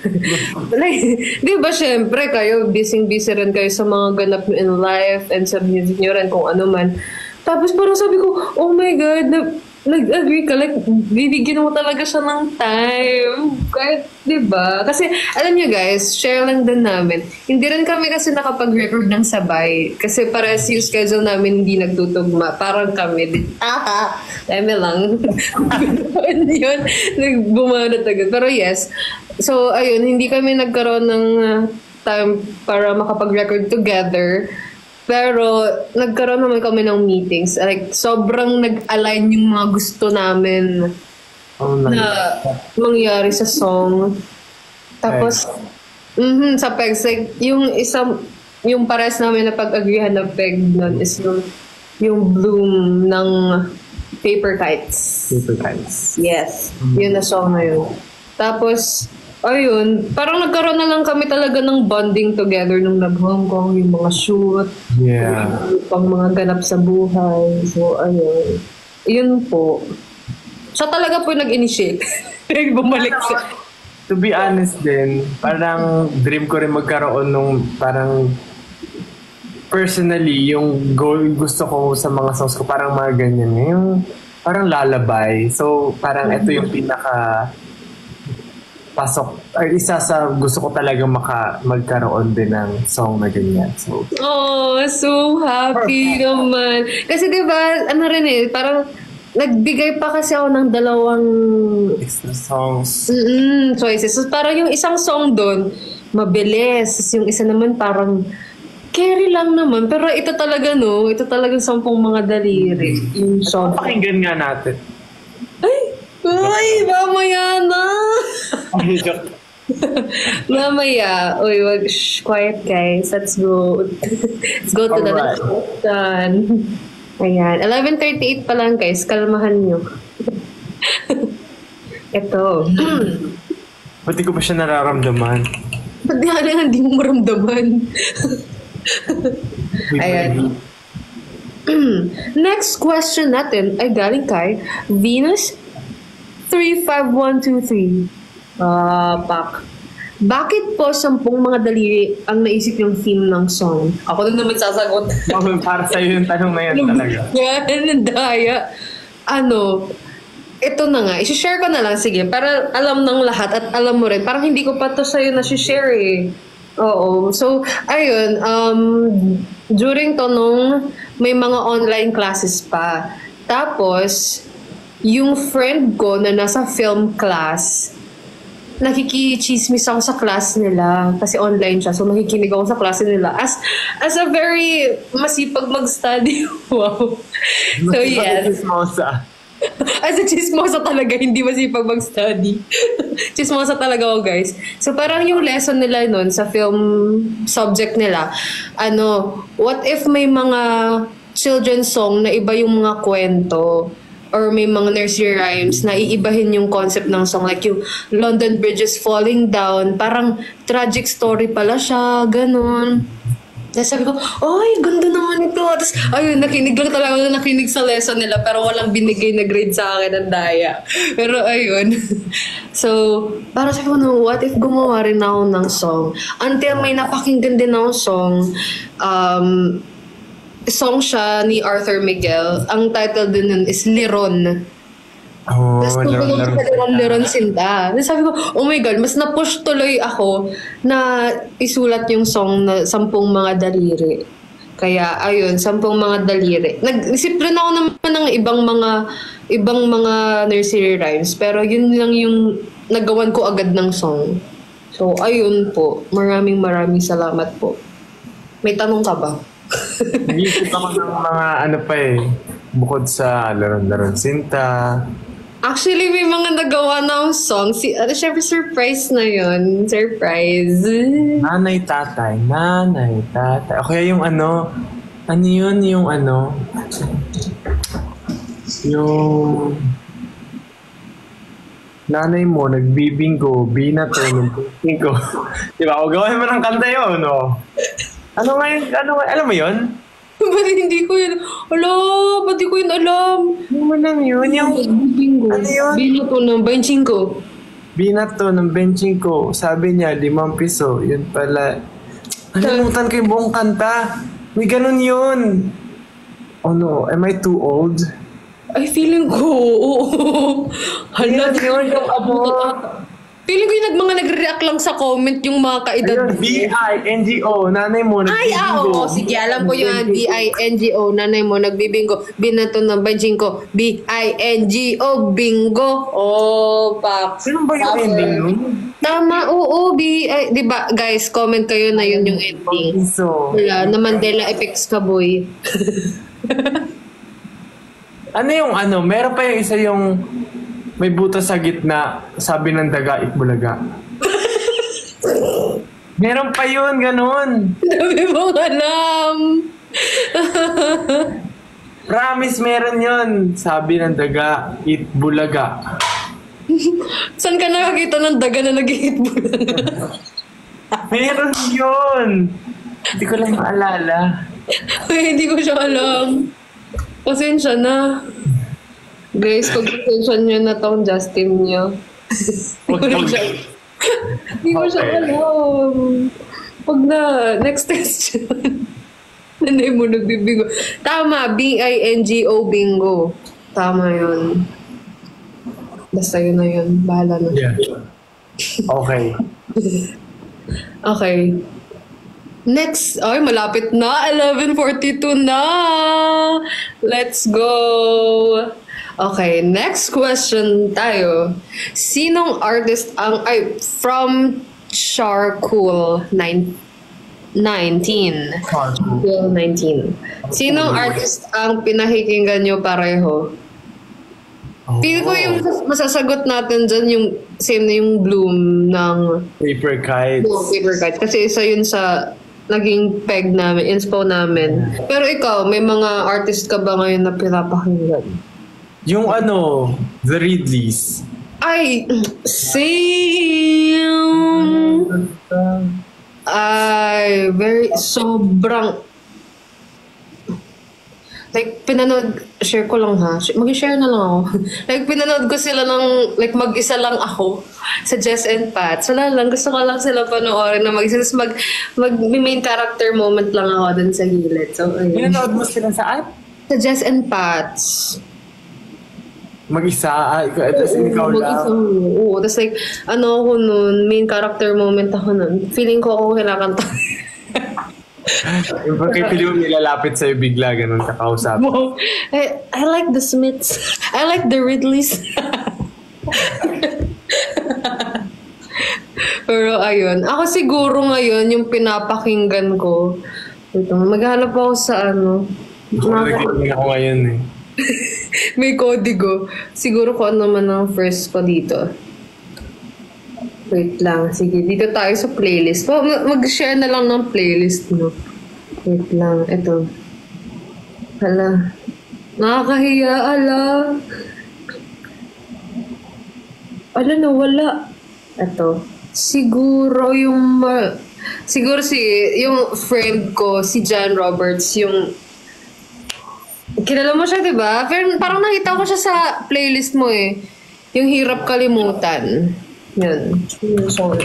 [SPEAKER 1] Like, di ba syempre kayo, busy-busy rin kayo sa mga ganap nyo in life and sa music nyo rin kung ano man. Tapos parang sabi ko, oh my God, nag-agree ka, like, bibigyan mo talaga siya ng time. Kahit, di ba? Kasi, alam niyo guys, share lang din namin. Hindi rin kami kasi nakapag-record ng sabay. Kasi pares yung schedule namin hindi nagtutugma. Parang kami, dami lang. Yun, nagbumanat agad. Pero yes, so, ayun, hindi kami nagkaroon ng time para makapag-record together. Pero, nagkaroon naman kami ng meetings. Like, sobrang nag-align yung mga gusto namin na mangyari sa song. Tapos, sa pegs, like, yung pares namin na pag-agrihan na peg nun is yung bloom ng Paper Kites.
[SPEAKER 2] Paper Kites.
[SPEAKER 1] Yes. Yun na song na yun. Tapos, ayun, parang nagkaroon na lang kami talaga ng bonding together nung nag-Hong Kong, yung mga shoot, pang mga ganap sa buhay. So, ayun. Yun po. Siya talaga po nag-initiate. Bumalik siya.
[SPEAKER 2] To be honest din, parang dream ko rin magkaroon nung parang personally, yung goal, gusto ko sa mga songs ko, parang mga ganyan. Yung parang lalabay. So, parang ito yung pinaka pasok, or isa sa gusto ko talaga magkaroon din ng song na ganyan. So,
[SPEAKER 1] so happy naman. Kasi diba, parang nagbigay pa kasi ako ng dalawang
[SPEAKER 2] extra songs.
[SPEAKER 1] Choices. So, parang yung isang song doon, mabilis. Yung isa naman parang carry lang naman. Pero ito talaga, ito talaga 10 mga daliri. Yung song.
[SPEAKER 2] Pakinggan nga natin.
[SPEAKER 1] Ay, mamaya na! Mamaya. Uy, quiet guys. Let's go. Let's go to the next question. Ayan. 11:38 pa lang guys. Kalmahan nyo. Ito.
[SPEAKER 2] Pati ko pa siya nararamdaman.
[SPEAKER 1] Pati hindi mo maramdaman. Ayan. Next question natin ay galing kay Venus 35123. Pak. Bakit po 10 mga daliri ang naisip yung theme ng song? Ako na naman sasagot.
[SPEAKER 2] Para sa'yo yung tanong na yan talaga.
[SPEAKER 1] Yan, daya. Ito na nga. I-share ko na lang. Sige, para alam ng lahat at alam mo rin. Parang hindi ko pa to sa'yo na-share eh. Oo. So, ayun. During to nung may mga online classes pa. Tapos, yung friend ko na nasa film class, nakikichismis ako sa class nila kasi online siya. So makikinig ako sa klase nila as a very masipag mag-study. Wow. So yes.
[SPEAKER 2] Chismosa.
[SPEAKER 1] As a chismosa talaga, hindi masipag mag-study. Chismosa talaga ako, guys. So parang yung lesson nila nun sa film subject nila, what if may mga children's song na iba yung mga kwento or may mga nursery rhymes na iibahin yung concept ng song, like yung London Bridge is falling down, parang tragic story pala siya, ganun. Tapos sabi ko, ay, ganda naman ito. Tapos, ayun, nakinig lang talaga ako, nakinig sa lesson nila, pero walang binigay na grade sa akin ng daya. Pero ayun. So, parang sabi ko, no, what if gumawa rin ako ng song? Until may napakinggan din akong song siya ni Arthur Miguel. Ang title din nun is Liron.
[SPEAKER 2] Oh,
[SPEAKER 1] Tapos Liron Sinta. Tapos sabi ko, oh my God, mas na-push tuloy ako na isulat yung song na 10 mga daliri. Kaya, ayun, 10 mga daliri. Nag-isip rin ako naman ng ibang mga nursery rhymes. Pero yun lang yung nagawan ko agad ng song. So, ayun po. Maraming salamat po. May tanong ka ba?
[SPEAKER 2] Nag-iisip ako ng mga bukod sa Laron Sinta.
[SPEAKER 1] Actually, may mga nagawa na akong song. Syempre, surprise na yun. Surprise.
[SPEAKER 2] Nanay, tatay. O kaya yung yung nanay mo, nagbibingo, binato ng bingo. Diba? O gawin mo ng kanta yun, no? Alam mo yun?
[SPEAKER 1] Ba't hindi ko yun? Ba't di ko yun alam?
[SPEAKER 2] Ano lang yun? Yung,
[SPEAKER 1] Bingo.
[SPEAKER 2] ano yun?
[SPEAKER 1] Binato ng benching ko.
[SPEAKER 2] Binato ng benching ko. Sabi niya, 5 piso. Yun pala. Nalimutan ko yung buong kanta. May ganun yun. Oh no, am I too old?
[SPEAKER 1] Ay, feeling ko, oo. Hala,
[SPEAKER 2] Yun yung
[SPEAKER 1] feeling ko yung mga nagre-react lang sa comment yung mga kaedad.
[SPEAKER 2] Ayun, B-I-N-G-O. Nanay mo,
[SPEAKER 1] Ay,
[SPEAKER 2] nagbibingo.
[SPEAKER 1] sige, alam ko yun. B-I-N-G-O, nanay mo, nagbibingo. Binato ng benching ko. B-I-N-G-O, bingo. Oh, pak.
[SPEAKER 2] Sino ba yung ending nun?
[SPEAKER 1] Tama, oo, di ba, guys, comment kayo na yun yung ending.
[SPEAKER 2] So,
[SPEAKER 1] Wala, na Mandela effects ka, boy.
[SPEAKER 2] meron pa yung isa yung may butas sa gitna, sabi ng daga, Itbulaga. Meron pa yun, ganun.
[SPEAKER 1] Dami mong alam.
[SPEAKER 2] Promise, meron yun. Sabi ng daga, Itbulaga.
[SPEAKER 1] Saan ka nakakita ng daga na nag-hit-bulaga?
[SPEAKER 2] Meron yun. Hindi ko lang maalala.
[SPEAKER 1] Ay, hindi ko siya alam. Pasensya na. Guys, kung pasensya nyo na tong Justin nyo. Hindi ko siya alam. Pag na, next question. Nanay mo nagbibingo. Tama, B-I-N-G-O, bingo. Tama yun. Basta yun na yun. Bahala na.
[SPEAKER 2] Yeah. Okay.
[SPEAKER 1] Okay. Next, malapit na. 11:42 na. Let's go. Okay, next question tayo. Sinong artist from Charcoal 19. Charcoal 19. Sinong artist ang pinakikinggan nyo pareho? Feel ko yung masasagot natin dyan yung same na yung Bloom ng
[SPEAKER 2] Paper Kites.
[SPEAKER 1] Paper Kites. Kasi isa yun sa naging peg namin, inspo namin. Pero ikaw, may mga artist ka ba ngayon na pinapakinggan?
[SPEAKER 2] Yung The Ridleys.
[SPEAKER 1] Ay, same! Ay, sobrang like, share ko lang ha. Mag-share na lang ako. Like, pinanood ko sila mag-isa lang ako sa Jess and Pat. Wala lang, gusto ko lang sila panoorin na mag-isa. Mag-main character moment lang ako dun sa gilid. So, ayun.
[SPEAKER 2] Pinanood mo sila saan?
[SPEAKER 1] Sa Jess and Pat's.
[SPEAKER 2] Mag-isa? Tapos ikaw lang?
[SPEAKER 1] Oo. Tapos like, ako nun, main character moment ako nun. Feeling ko ako kinakanta.
[SPEAKER 2] Yung pagkipili mo nilalapit sa'yo bigla, ganun kakausap.
[SPEAKER 1] Wow. I like the Smiths. I like the Ridleys. Pero ayun, ako siguro ngayon yung pinapakinggan ko. Ito, maghanap ako sa ano.
[SPEAKER 2] Nagtitingin ako ngayon eh.
[SPEAKER 1] May kodigo. Siguro kung ano man ang first ko dito. Wait lang. Sige, dito tayo sa playlist. Mag-share na lang ng playlist mo. Wait lang. Ito. Hala. Nakakahiya, ala. Ala, nawala. Ito. Siguro yung... siguro yung friend ko, si John Roberts, yung... Kilala mo siya, diba? Pero parang nakita ko siya sa playlist mo eh. Yung Hirap Kalimutan. Yun. Yung song.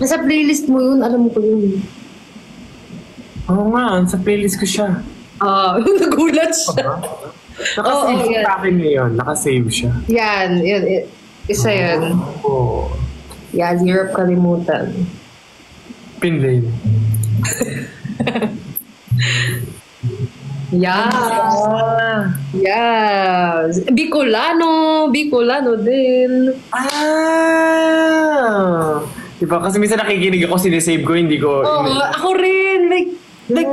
[SPEAKER 1] Nasa playlist mo yun, alam mo ko yun.
[SPEAKER 2] Oo nga, sa playlist ko siya.
[SPEAKER 1] Nagulat siya.
[SPEAKER 2] Nakasave siya sa akin ngayon. Nakasave siya.
[SPEAKER 1] Yan. Isa yan.
[SPEAKER 2] Oo.
[SPEAKER 1] Yan, Hirap Kalimutan.
[SPEAKER 2] Pinlane.
[SPEAKER 1] Yeah. Yeah. Bicolano din.
[SPEAKER 2] Diba? Kasi minsan nakikinig ako, sinisave ko, hindi ko...
[SPEAKER 1] Ako rin. Like,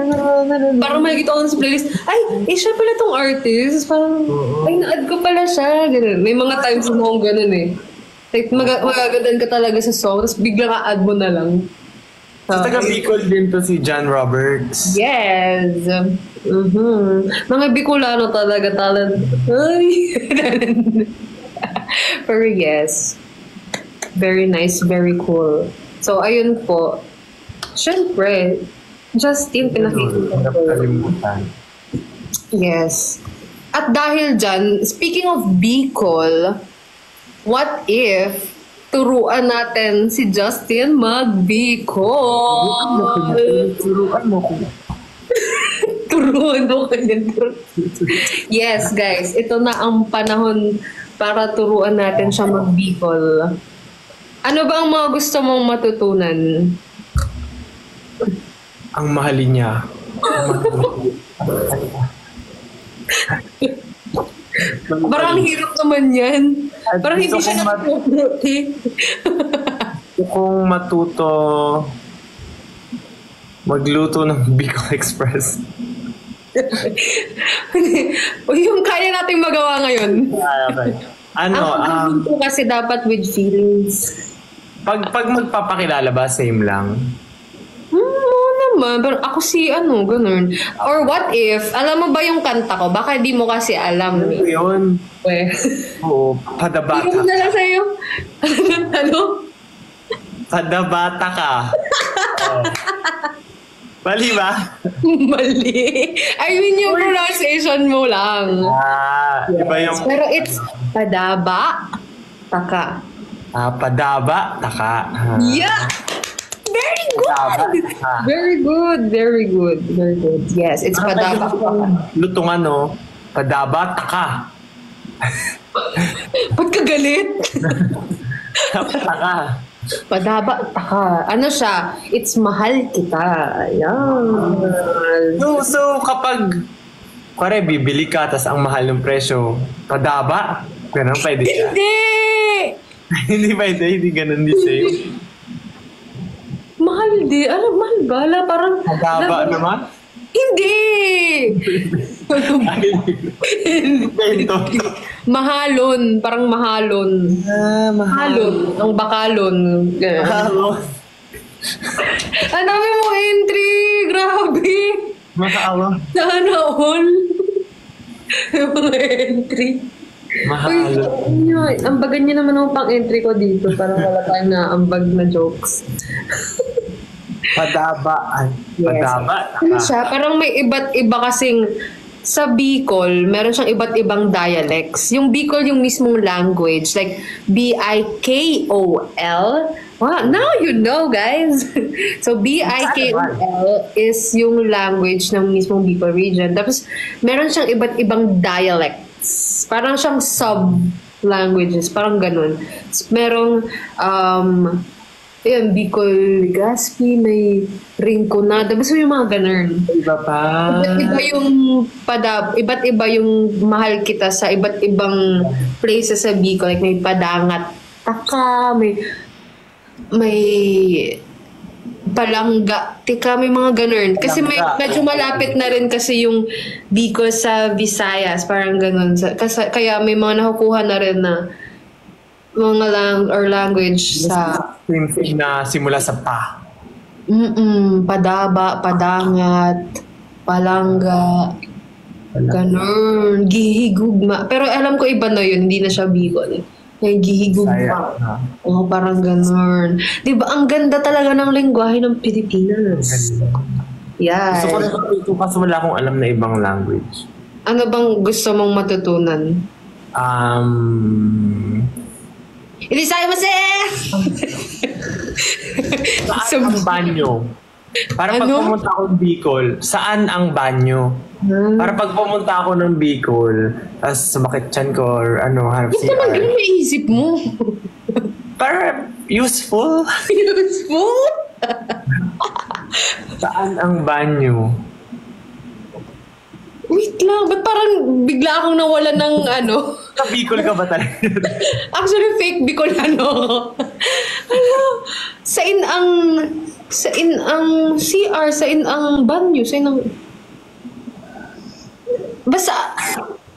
[SPEAKER 1] parang makikita ko sa playlist, ay, siya pala tong artist. Parang, ay, na-add ko pala siya. Ganun. May mga times mo akong ganun eh. Like, magagandaan ka talaga sa song, tapos bigla ka-add mo na lang.
[SPEAKER 2] So, taga Bicol din to si John Roberts.
[SPEAKER 1] Yes. Mga Bicolano talaga talent. Ay. Pero yes. Very nice, very cool. So, ayun po. Siyempre, Justin, pinakikita ko. Yes. At dahil dyan, speaking of Bicol, what if turuan natin si Justin mag-Bicol?
[SPEAKER 2] Turuan mo ko.
[SPEAKER 1] Turuan mo ko yun. Yes, guys. Ito na ang panahon para turuan natin siya mag-Bicol. Ano ba ang mga gusto mong matutunan?
[SPEAKER 2] Ang mahalin niya.
[SPEAKER 1] Parang hirap naman yan. Parang hindi siya natutunan.
[SPEAKER 2] Gusto kong matuto magluto ng Bicol Express.
[SPEAKER 1] Yung kaya nating magawa ngayon.
[SPEAKER 2] Okay.
[SPEAKER 1] Ang luto kasi dapat with feelings.
[SPEAKER 2] Pag magpapakilala ba, same lang?
[SPEAKER 1] Oo naman. Pero ako ganun. Or what if, alam mo ba yung kanta ko? Baka di mo kasi alam.
[SPEAKER 2] Ano yun? Oo, padabata.
[SPEAKER 1] Hindi na lang sa'yo. Ano?
[SPEAKER 2] Padabata ka. Mali ba?
[SPEAKER 1] Mali. I mean, yung pronunciation mo lang.
[SPEAKER 2] Iba yung...
[SPEAKER 1] Pero it's padaba, taka.
[SPEAKER 2] Padaba, taka.
[SPEAKER 1] Yeah! Very good! Very good, very good, very good. Yes, it's padaba, taka.
[SPEAKER 2] Lutungan, no? Padaba, taka.
[SPEAKER 1] Ba't ka galit?
[SPEAKER 2] Taka.
[SPEAKER 1] Padaba, taka. Ano siya? It's mahal kita. Ayan.
[SPEAKER 2] So kapag kuwari, bibili ka, tas ang mahal ng presyo, padaba? Ganun, pwede siya.
[SPEAKER 1] Hindi!
[SPEAKER 2] Hindi pwede, hindi ganun di same.
[SPEAKER 1] Mahal di. Ano, mahal ba? Parang...
[SPEAKER 2] Padaba naman?
[SPEAKER 1] Hindi!
[SPEAKER 2] Bento.
[SPEAKER 1] Mahalon. Parang mahalon. Mahalon. Ang bakalon.
[SPEAKER 2] Mahalon.
[SPEAKER 1] Ang dami mo entry. Grabe.
[SPEAKER 2] Mahalon.
[SPEAKER 1] Sana all. Yung mga entry.
[SPEAKER 2] Mahalon.
[SPEAKER 1] Uy, ambagan niyo naman ang pang-entry ko dito. Parang wala tayong naambag na jokes.
[SPEAKER 2] Padaba.
[SPEAKER 1] Yes.
[SPEAKER 2] Padaba.
[SPEAKER 1] Ano siya? Parang may iba't iba kasing sa Bicol, meron siyang iba't ibang dialects. Yung Bicol, yung mismong language, like B-I-K-O-L. Wow, now you know, guys. So, B-I-K-O-L is yung language ng mismong Bicol region. Tapos, meron siyang iba't ibang dialects. Parang siyang sub-languages. Parang ganun. Merong Ayan, Bicol Gaspi, may Rinconada. Basta yung mga ganun.
[SPEAKER 2] Iba pa.
[SPEAKER 1] Iba yung iba't iba yung mahal kita sa iba't ibang places sa Bicol. Like may Padangat Taka, may Palangga Tika, may mga ganun. Kasi medyo malapit na rin kasi yung Bicol sa Visayas, parang ganun. Kaya may mga nakukuha na rin na mga language sa
[SPEAKER 2] Same thing na simula sa pa.
[SPEAKER 1] Padaba, Padangat, Palangga, ganun, Gihigugma. Pero alam ko iba na yun, hindi na siya Bicol. May Gihigugma. Oo, parang ganun. Diba, ang ganda talaga ng lengguwahe ng Pilipinas. Yes.
[SPEAKER 2] Gusto ko na matuto kasi wala akong alam na ibang language.
[SPEAKER 1] Ano bang gusto mong matutunan? Hindi sa'yo
[SPEAKER 2] Saan ang banyo? Para pag pumunta ako ng Bicol, saan ang banyo? Para pag pumunta ako ng Bicol, tapos sumakit chan ko or harap
[SPEAKER 1] Ito naman ganun may isip mo.
[SPEAKER 2] Para useful.
[SPEAKER 1] Useful?
[SPEAKER 2] Saan ang banyo?
[SPEAKER 1] Wait lang, ba't parang bigla akong nawalan ng
[SPEAKER 2] Sa Bicol ka ba talaga?
[SPEAKER 1] Actually, fake Bicolano. Sain ang CR, sain ang banyo, sain ang... Basta,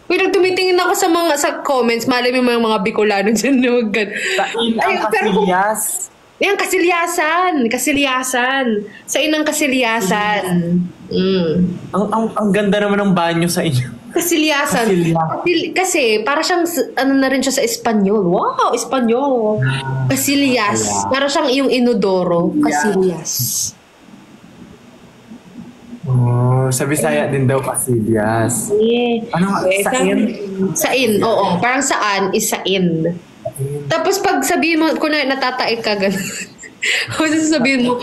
[SPEAKER 1] tumitingin ako sa comments, malay mo yung mga Bicolano dyan na maggan.
[SPEAKER 2] Sain ang Casillas.
[SPEAKER 1] Yan, Kasilyasan. Sain ang Kasilyasan.
[SPEAKER 2] Ang ganda naman ng banyo sa inyo.
[SPEAKER 1] Kasilyasan. Kasi para siyang na rin siya sa Espanyol. Wow, Espanyol. Kasilyas. Para siyang yung inodoro. Kasilyas.
[SPEAKER 2] Oh, sa Bisaya din daw Casillas.
[SPEAKER 1] Yeah.
[SPEAKER 2] Sain?
[SPEAKER 1] Sain, oo. Parang saan is sain. Tapos pag sabihin mo, kung natataik ka, gano'n. Tapos sabihin mo,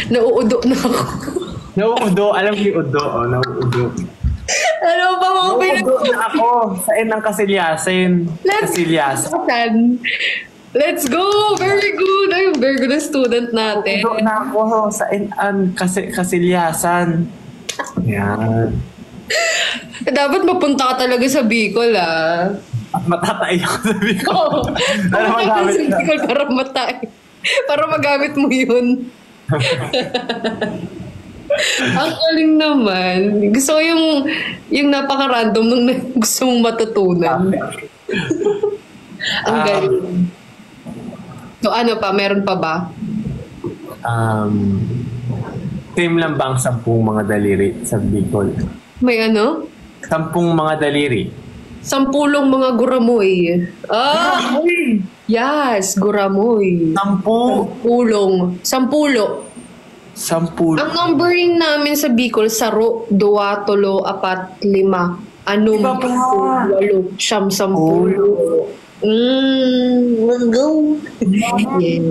[SPEAKER 1] nauudo na ako.
[SPEAKER 2] Nauudo, alam mo yung udo, nauudo.
[SPEAKER 1] Ano ba mga
[SPEAKER 2] nauudo na ako, sain ng Kasilyasin. Kasilyasan.
[SPEAKER 1] Let's go! Very good! Ay, very good na student natin.
[SPEAKER 2] Nauudo na ako, sain ang Kasilyasan. Yan.
[SPEAKER 1] Dapat mapunta ka talaga sa Bicol,
[SPEAKER 2] At matatay ako sa Bicol.
[SPEAKER 1] Oo. Para magamit mo yun. Ang galing naman. Gusto ko yung napaka-random nung gusto mong matutunan. Ang galing. So ano pa? Meron pa ba?
[SPEAKER 2] Same lang ba ang 10 mga daliri sa Bicol?
[SPEAKER 1] May 10
[SPEAKER 2] mga daliri.
[SPEAKER 1] 10 mga guramoy. Yes, guramoy.
[SPEAKER 2] 10.
[SPEAKER 1] 10.
[SPEAKER 2] 10.
[SPEAKER 1] Ang numbering namin sa Bicol, 0, 2, 3, 4, 5, 6, 8, 9, 10. Let's go.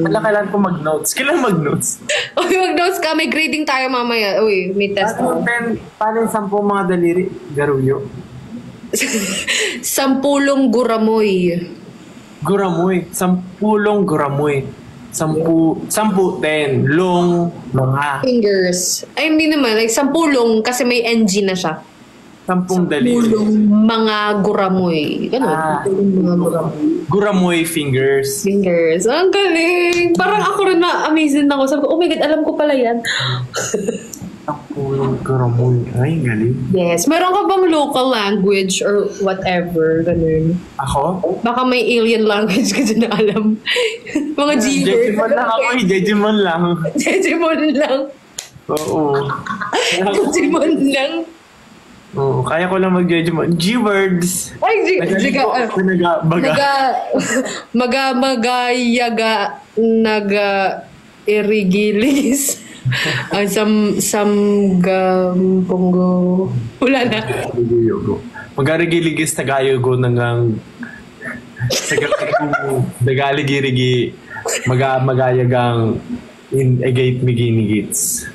[SPEAKER 2] Kailangan ko mag-notes. Kailangan mag-notes.
[SPEAKER 1] Uy, mag-notes ka. May grading tayo mamaya. Uy, may test.
[SPEAKER 2] Paano yung 10 mga daliri? Garuyo.
[SPEAKER 1] 10 guramoy.
[SPEAKER 2] Guramoy. 10 guramoy. 10, 10, long, mga.
[SPEAKER 1] Fingers. Ay, hindi naman. Like, 10 kasi may NG na siya.
[SPEAKER 2] 10 daliri.
[SPEAKER 1] Mga guramoy. Ganun. 10 mga guramoy.
[SPEAKER 2] Guramoy fingers.
[SPEAKER 1] Fingers. Ang galing. Parang ako rin na-amazing ako. Sabi ko, oh my God, alam ko pala yan.
[SPEAKER 2] 10 guramoy. Ay, galing.
[SPEAKER 1] Yes. Meron ka bang local language or whatever? Ganun.
[SPEAKER 2] Ako?
[SPEAKER 1] Baka may alien language ka dyan na alam. Mga G-word.
[SPEAKER 2] Digimon lang ako. Digimon lang.
[SPEAKER 1] Digimon lang.
[SPEAKER 2] Oo.
[SPEAKER 1] Digimon lang.
[SPEAKER 2] Oo. Kaya ko lang mag-Digimon. G-words.
[SPEAKER 1] Ay, magayaga, irigilis. Samgambonggo. Wala na.
[SPEAKER 2] Magarigiligis tagayogo nangang nagaligirigi magayagang egate miginigits.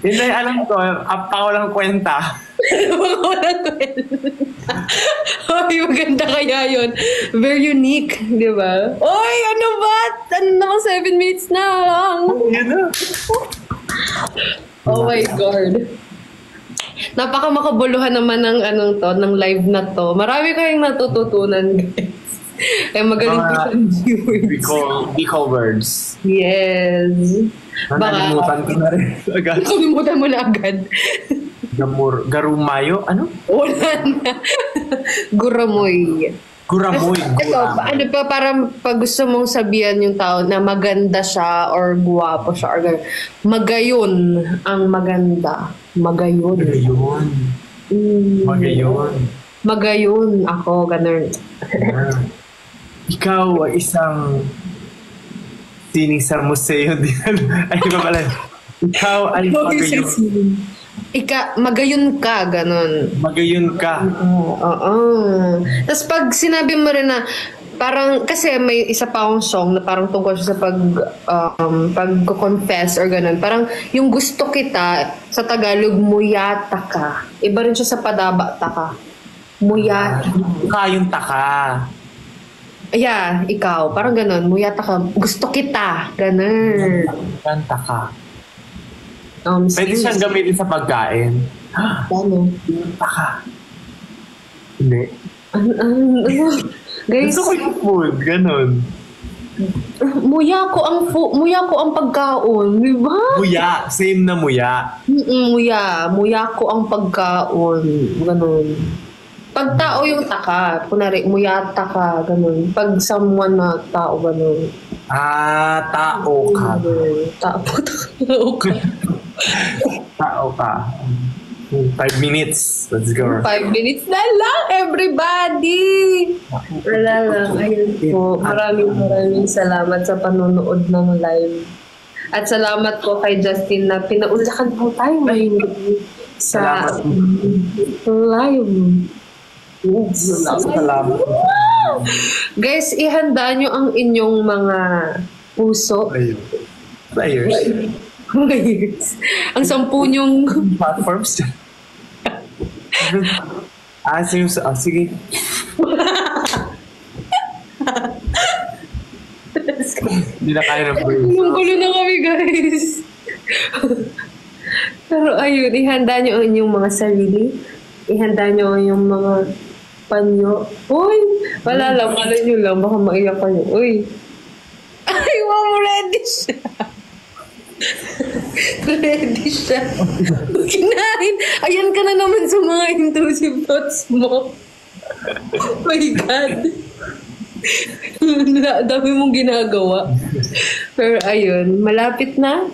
[SPEAKER 2] Hindi, alam ko, apa ko lang kwenta.
[SPEAKER 1] Mga walang kwenta. Oy, maganda kaya yun. Very unique, di ba? Oy, ano ba? Ano naman 7 minutes na lang.
[SPEAKER 2] Yun na.
[SPEAKER 1] Oh my God. Napaka makabuluhan naman ng ng live na to. Marami kayong natututunan, guys. Ay magaling po
[SPEAKER 2] Mga
[SPEAKER 1] siyang viewers.
[SPEAKER 2] We call words.
[SPEAKER 1] Yes.
[SPEAKER 2] Nakalimutan ko na rin agad.
[SPEAKER 1] Nakalimutan mo na agad.
[SPEAKER 2] Garumayo? Ano?
[SPEAKER 1] Wala na. Guramoy.
[SPEAKER 2] Guramoy.
[SPEAKER 1] Ito, ano pa, parang pag gusto mong sabihan yung tao na maganda siya or guwapo siya or gano'n. Magayon ang maganda. Magayon.
[SPEAKER 2] Magayon. Magayon.
[SPEAKER 1] Magayon ako, gano'n.
[SPEAKER 2] Ikaw ay isang sining sa museo din. Ay, iba pala. Ikaw ay magayon.
[SPEAKER 1] Magayon ka, gano'n.
[SPEAKER 2] Magayon ka.
[SPEAKER 1] Oo. Tapos pag sinabi mo rin na, parang, kasi may isa pa akong song na parang tungkol siya sa pag-confess or gano'n. Parang yung gusto kita, sa Tagalog, muyata ka. Iba rin siya sa padabata ka. Muyata.
[SPEAKER 2] Kayong taka.
[SPEAKER 1] Yeah, ikaw. Parang gano'n. Muyata ka. Gusto kita. Gano'n.
[SPEAKER 2] Kanta ka. Pwede siyang gamitin sa pagkain.
[SPEAKER 1] Ano?
[SPEAKER 2] Taka. Hindi.
[SPEAKER 1] Guys,
[SPEAKER 2] Gusto ko yung food. Ganon.
[SPEAKER 1] muya ko ang pagkaon, di ba?
[SPEAKER 2] Muya. Same na muya.
[SPEAKER 1] Muya ko ang pagkaon, ganun. Pag tao yung taka, kunwari, muyata ka, ganun. Pag someone na tao, ganun.
[SPEAKER 2] Tao ka.
[SPEAKER 1] Tao ka.
[SPEAKER 2] Tao ka. 5 minutes. Let's go.
[SPEAKER 1] 5 minutes na lang, everybody! Wala lang. Ayun po. Maraming salamat sa panonood ng live. At salamat po kay Justin na pinaulakan po tayo ngayon sa live.
[SPEAKER 2] Salamat.
[SPEAKER 1] Guys, ihanda nyo ang inyong mga puso.
[SPEAKER 2] Players.
[SPEAKER 1] Ang 10 nyong
[SPEAKER 2] Platforms. Sige. Hindi na kaya ng brain.
[SPEAKER 1] Gulo na kami, guys. Pero ayun, ihanda nyo ang inyong mga sarili. Ihanda nyo ang inyong mga panyo. Uy! Wala lang, malay nyo lang. Baka maiyak kayo. Uy! Ay, wow! Ready siya! Ready siya. Kinain. Ayan ka na naman sa mga intrusive thoughts mo. Oh my God. Dami mong ginagawa. Pero ayun, malapit na.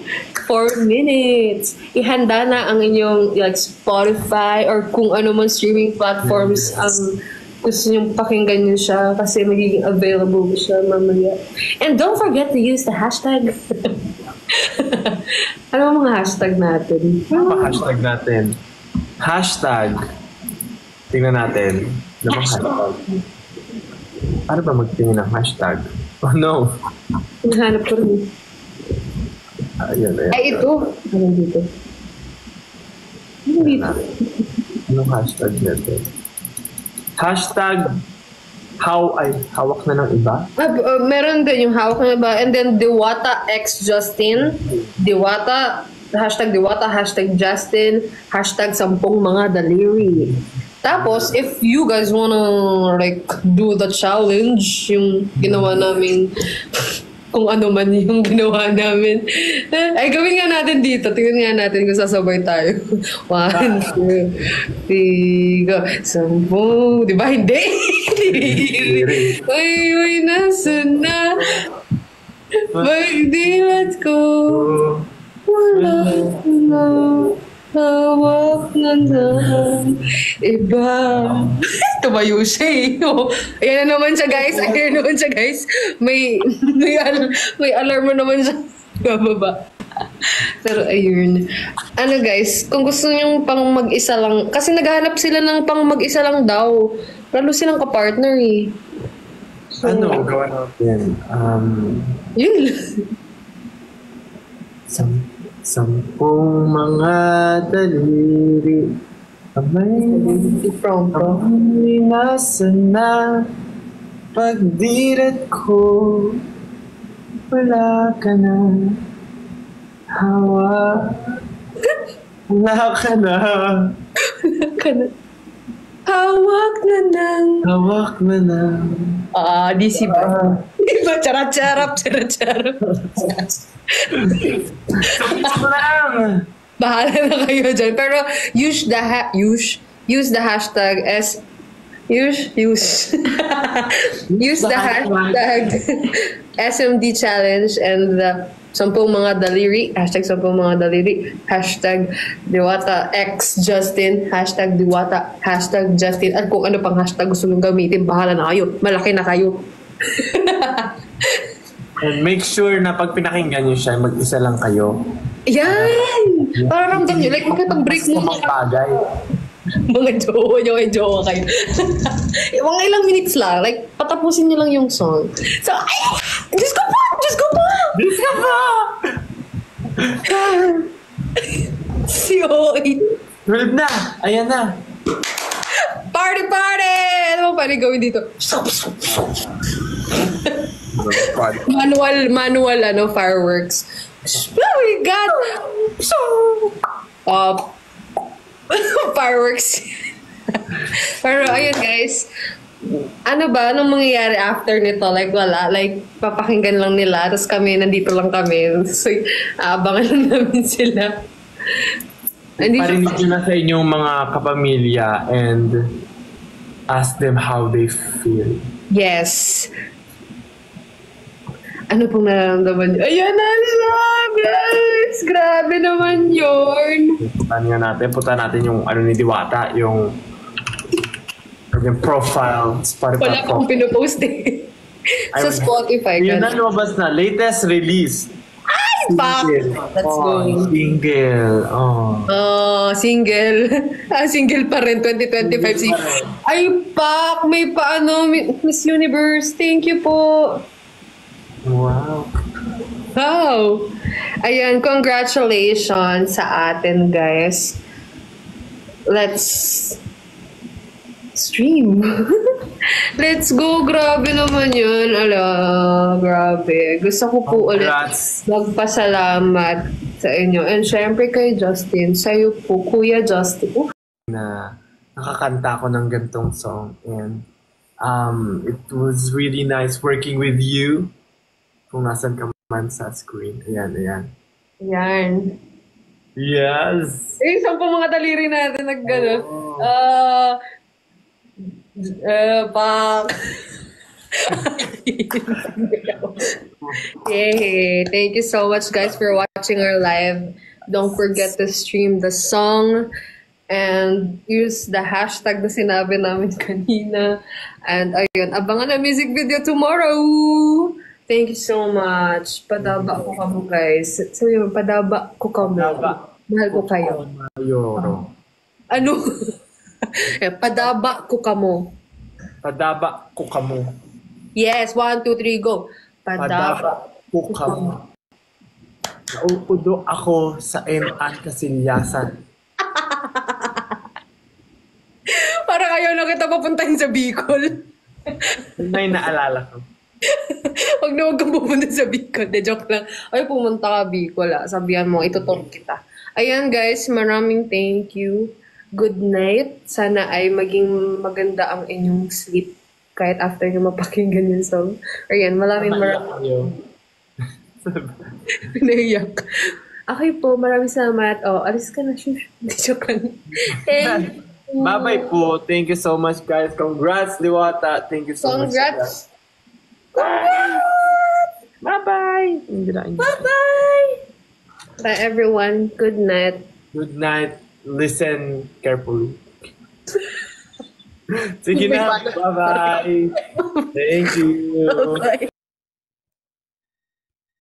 [SPEAKER 1] 4 minutes. Ihanda na ang inyong like Spotify or kung ano man streaming platforms ang gusto nyong pakinggan nyo siya kasi magiging available siya mamaya. And don't forget to use the hashtag. Ano ang mga hashtag natin?
[SPEAKER 2] Ano ba hashtag natin? Hashtag. Tingnan natin. Ano ba hashtag? Paano ba magtingin ng hashtag? Oh no.
[SPEAKER 1] Hinahanap ko rin.
[SPEAKER 2] Ayun.
[SPEAKER 1] Ay, ito. Ano dito? Ano dito?
[SPEAKER 2] Anong hashtag natin? Hashtag hawak na ng iba?
[SPEAKER 1] Meron din yung hawak na ba? And then Diwata X Justin. Diwata, hashtag Justin, hashtag 10 mga daliri. Tapos, if you guys wanna like do the challenge, yung ginawa namin, kung ano man yung ginawa namin, ay gawin nga natin dito. Tingnan nga natin kung sasabay tayo. 1, 2, 3, go. 10. Diba? Hindi. Uy, nasan na? Magdilat ko. Wala na. Hawak na ng iba. Tumayo siya eh. Oh, ayan na naman siya, guys. May alarm naman siya. Bababa. Pero ayun. Ano guys, kung gusto nyo pang mag-isa lang, kasi naghahanap sila ng pang mag-isa lang daw. Lalo silang kapartner eh. So,
[SPEAKER 2] ano, gawa natin?
[SPEAKER 1] Yun.
[SPEAKER 2] Sampung mga daliri.
[SPEAKER 1] Pronto.
[SPEAKER 2] Amoy nasa na pagdirat ko, wala ka na, hawa, wala ka na,
[SPEAKER 1] Hawak na ng...
[SPEAKER 2] hawak na na.
[SPEAKER 1] Di si ba? Di ba? Charap-charap, charap-charap.
[SPEAKER 2] Ito lang!
[SPEAKER 1] Bahala na kayo dyan. Pero use the hashtag use the hashtag SMD challenge and the 10 mga daliri, hashtag 10 mga daliri, hashtag Diwata X Justin, hashtag Diwata, hashtag Justin, at kung ano pang hashtag gusto nyo gamitin, bahala na kayo. Malaki na kayo.
[SPEAKER 2] And make sure na pag pinakinggan nyo siya, mag-isa lang kayo.
[SPEAKER 1] Yan! Para ramdam nyo, like magkatang break mo.
[SPEAKER 2] Bagay.
[SPEAKER 1] Mga jowa nyo, may jowa kayo. Mga ilang minutes lang, like patapusin nyo lang yung song. So, ay! Diyos ko po! Diyos ko po!
[SPEAKER 2] Diyos ka pa!
[SPEAKER 1] Si Oy.
[SPEAKER 2] 12 na! Ayan na!
[SPEAKER 1] Party, party! Ano mo pwede gawin dito? Manual, fireworks. Oh my God! Fireworks. Pero ayun guys, ano ba? Anong mangyayari after nito? Like wala, like papakinggan lang nila, tapos kami, nandito lang kami. So, abangan lang namin sila.
[SPEAKER 2] Parinig nyo na sa inyong mga kapamilya and ask them how they feel.
[SPEAKER 1] Yes. Ano pong nararamdaman niyo? Ayan na siya, guys! Grabe naman yun.
[SPEAKER 2] Punta natin yung ano ni Diwata, yung profile, Spotify
[SPEAKER 1] Wala akong pinupost eh. Sa Spotify.
[SPEAKER 2] Yun na lumabas na. Latest release.
[SPEAKER 1] Ay, fuck! Let's go.
[SPEAKER 2] Single.
[SPEAKER 1] Single. Single pa rin, 2025. Ay, fuck! May paano, Miss Universe. Thank you po.
[SPEAKER 2] Wow.
[SPEAKER 1] Wow! Ayan, congratulations sa atin, guys. Let's stream. Let's go. Grabe naman yun. Ala, grabe. Gusto ko po ulit magpasalamat sa inyo. And syempre kay Justin. Sa'yo po, Kuya Justin.
[SPEAKER 2] Na nakakanta ko ng gantong song. And it was really nice working with you. Kung nasan ka man sa screen. Ayan.
[SPEAKER 1] Yan.
[SPEAKER 2] Yes!
[SPEAKER 1] Saan po mga daliri natin nag-gano? Pak. Yay! Thank you so much, guys, for watching our live. Don't forget to stream the song and use the hashtag na sinabi namin kanina. And ayun, abangan na music video tomorrow! Thank you so much. Padaba ko kamo, guys. Sabi mo, padaba ko kamo. Mahal ko kayo. Ano? Padaba ko kamo.
[SPEAKER 2] Padaba ko kamo.
[SPEAKER 1] Yes, 1, 2, 3, go. Padaba
[SPEAKER 2] ko kamo. Nauudo ako sa MN Kasilyasan.
[SPEAKER 1] Parang ayaw na kita papuntahin sa Bicol.
[SPEAKER 2] May naalala ko.
[SPEAKER 1] Huwag na huwag kang pumunta sa Bicol. De, joke lang. Ay, pumunta ka Bicol. Sabihan mo, itutok kita. Ayan guys, maraming thank you. Good night. Sana ay maging maganda ang inyong sleep kahit after nyo mapakinggan yung song. Ayan, maraming naiyak. Okay po, maraming salamat. Alis ka na. Joke lang. Thank you.
[SPEAKER 2] Bye-bye po. Thank you so much, guys. Congrats, Diwata. Thank you so much.
[SPEAKER 1] Congrats.
[SPEAKER 2] Bye-bye.
[SPEAKER 1] Bye-bye. Bye, everyone. Good night.
[SPEAKER 2] Good night. Listen carefully. Sige na. Bye-bye. Thank you.
[SPEAKER 1] Bye.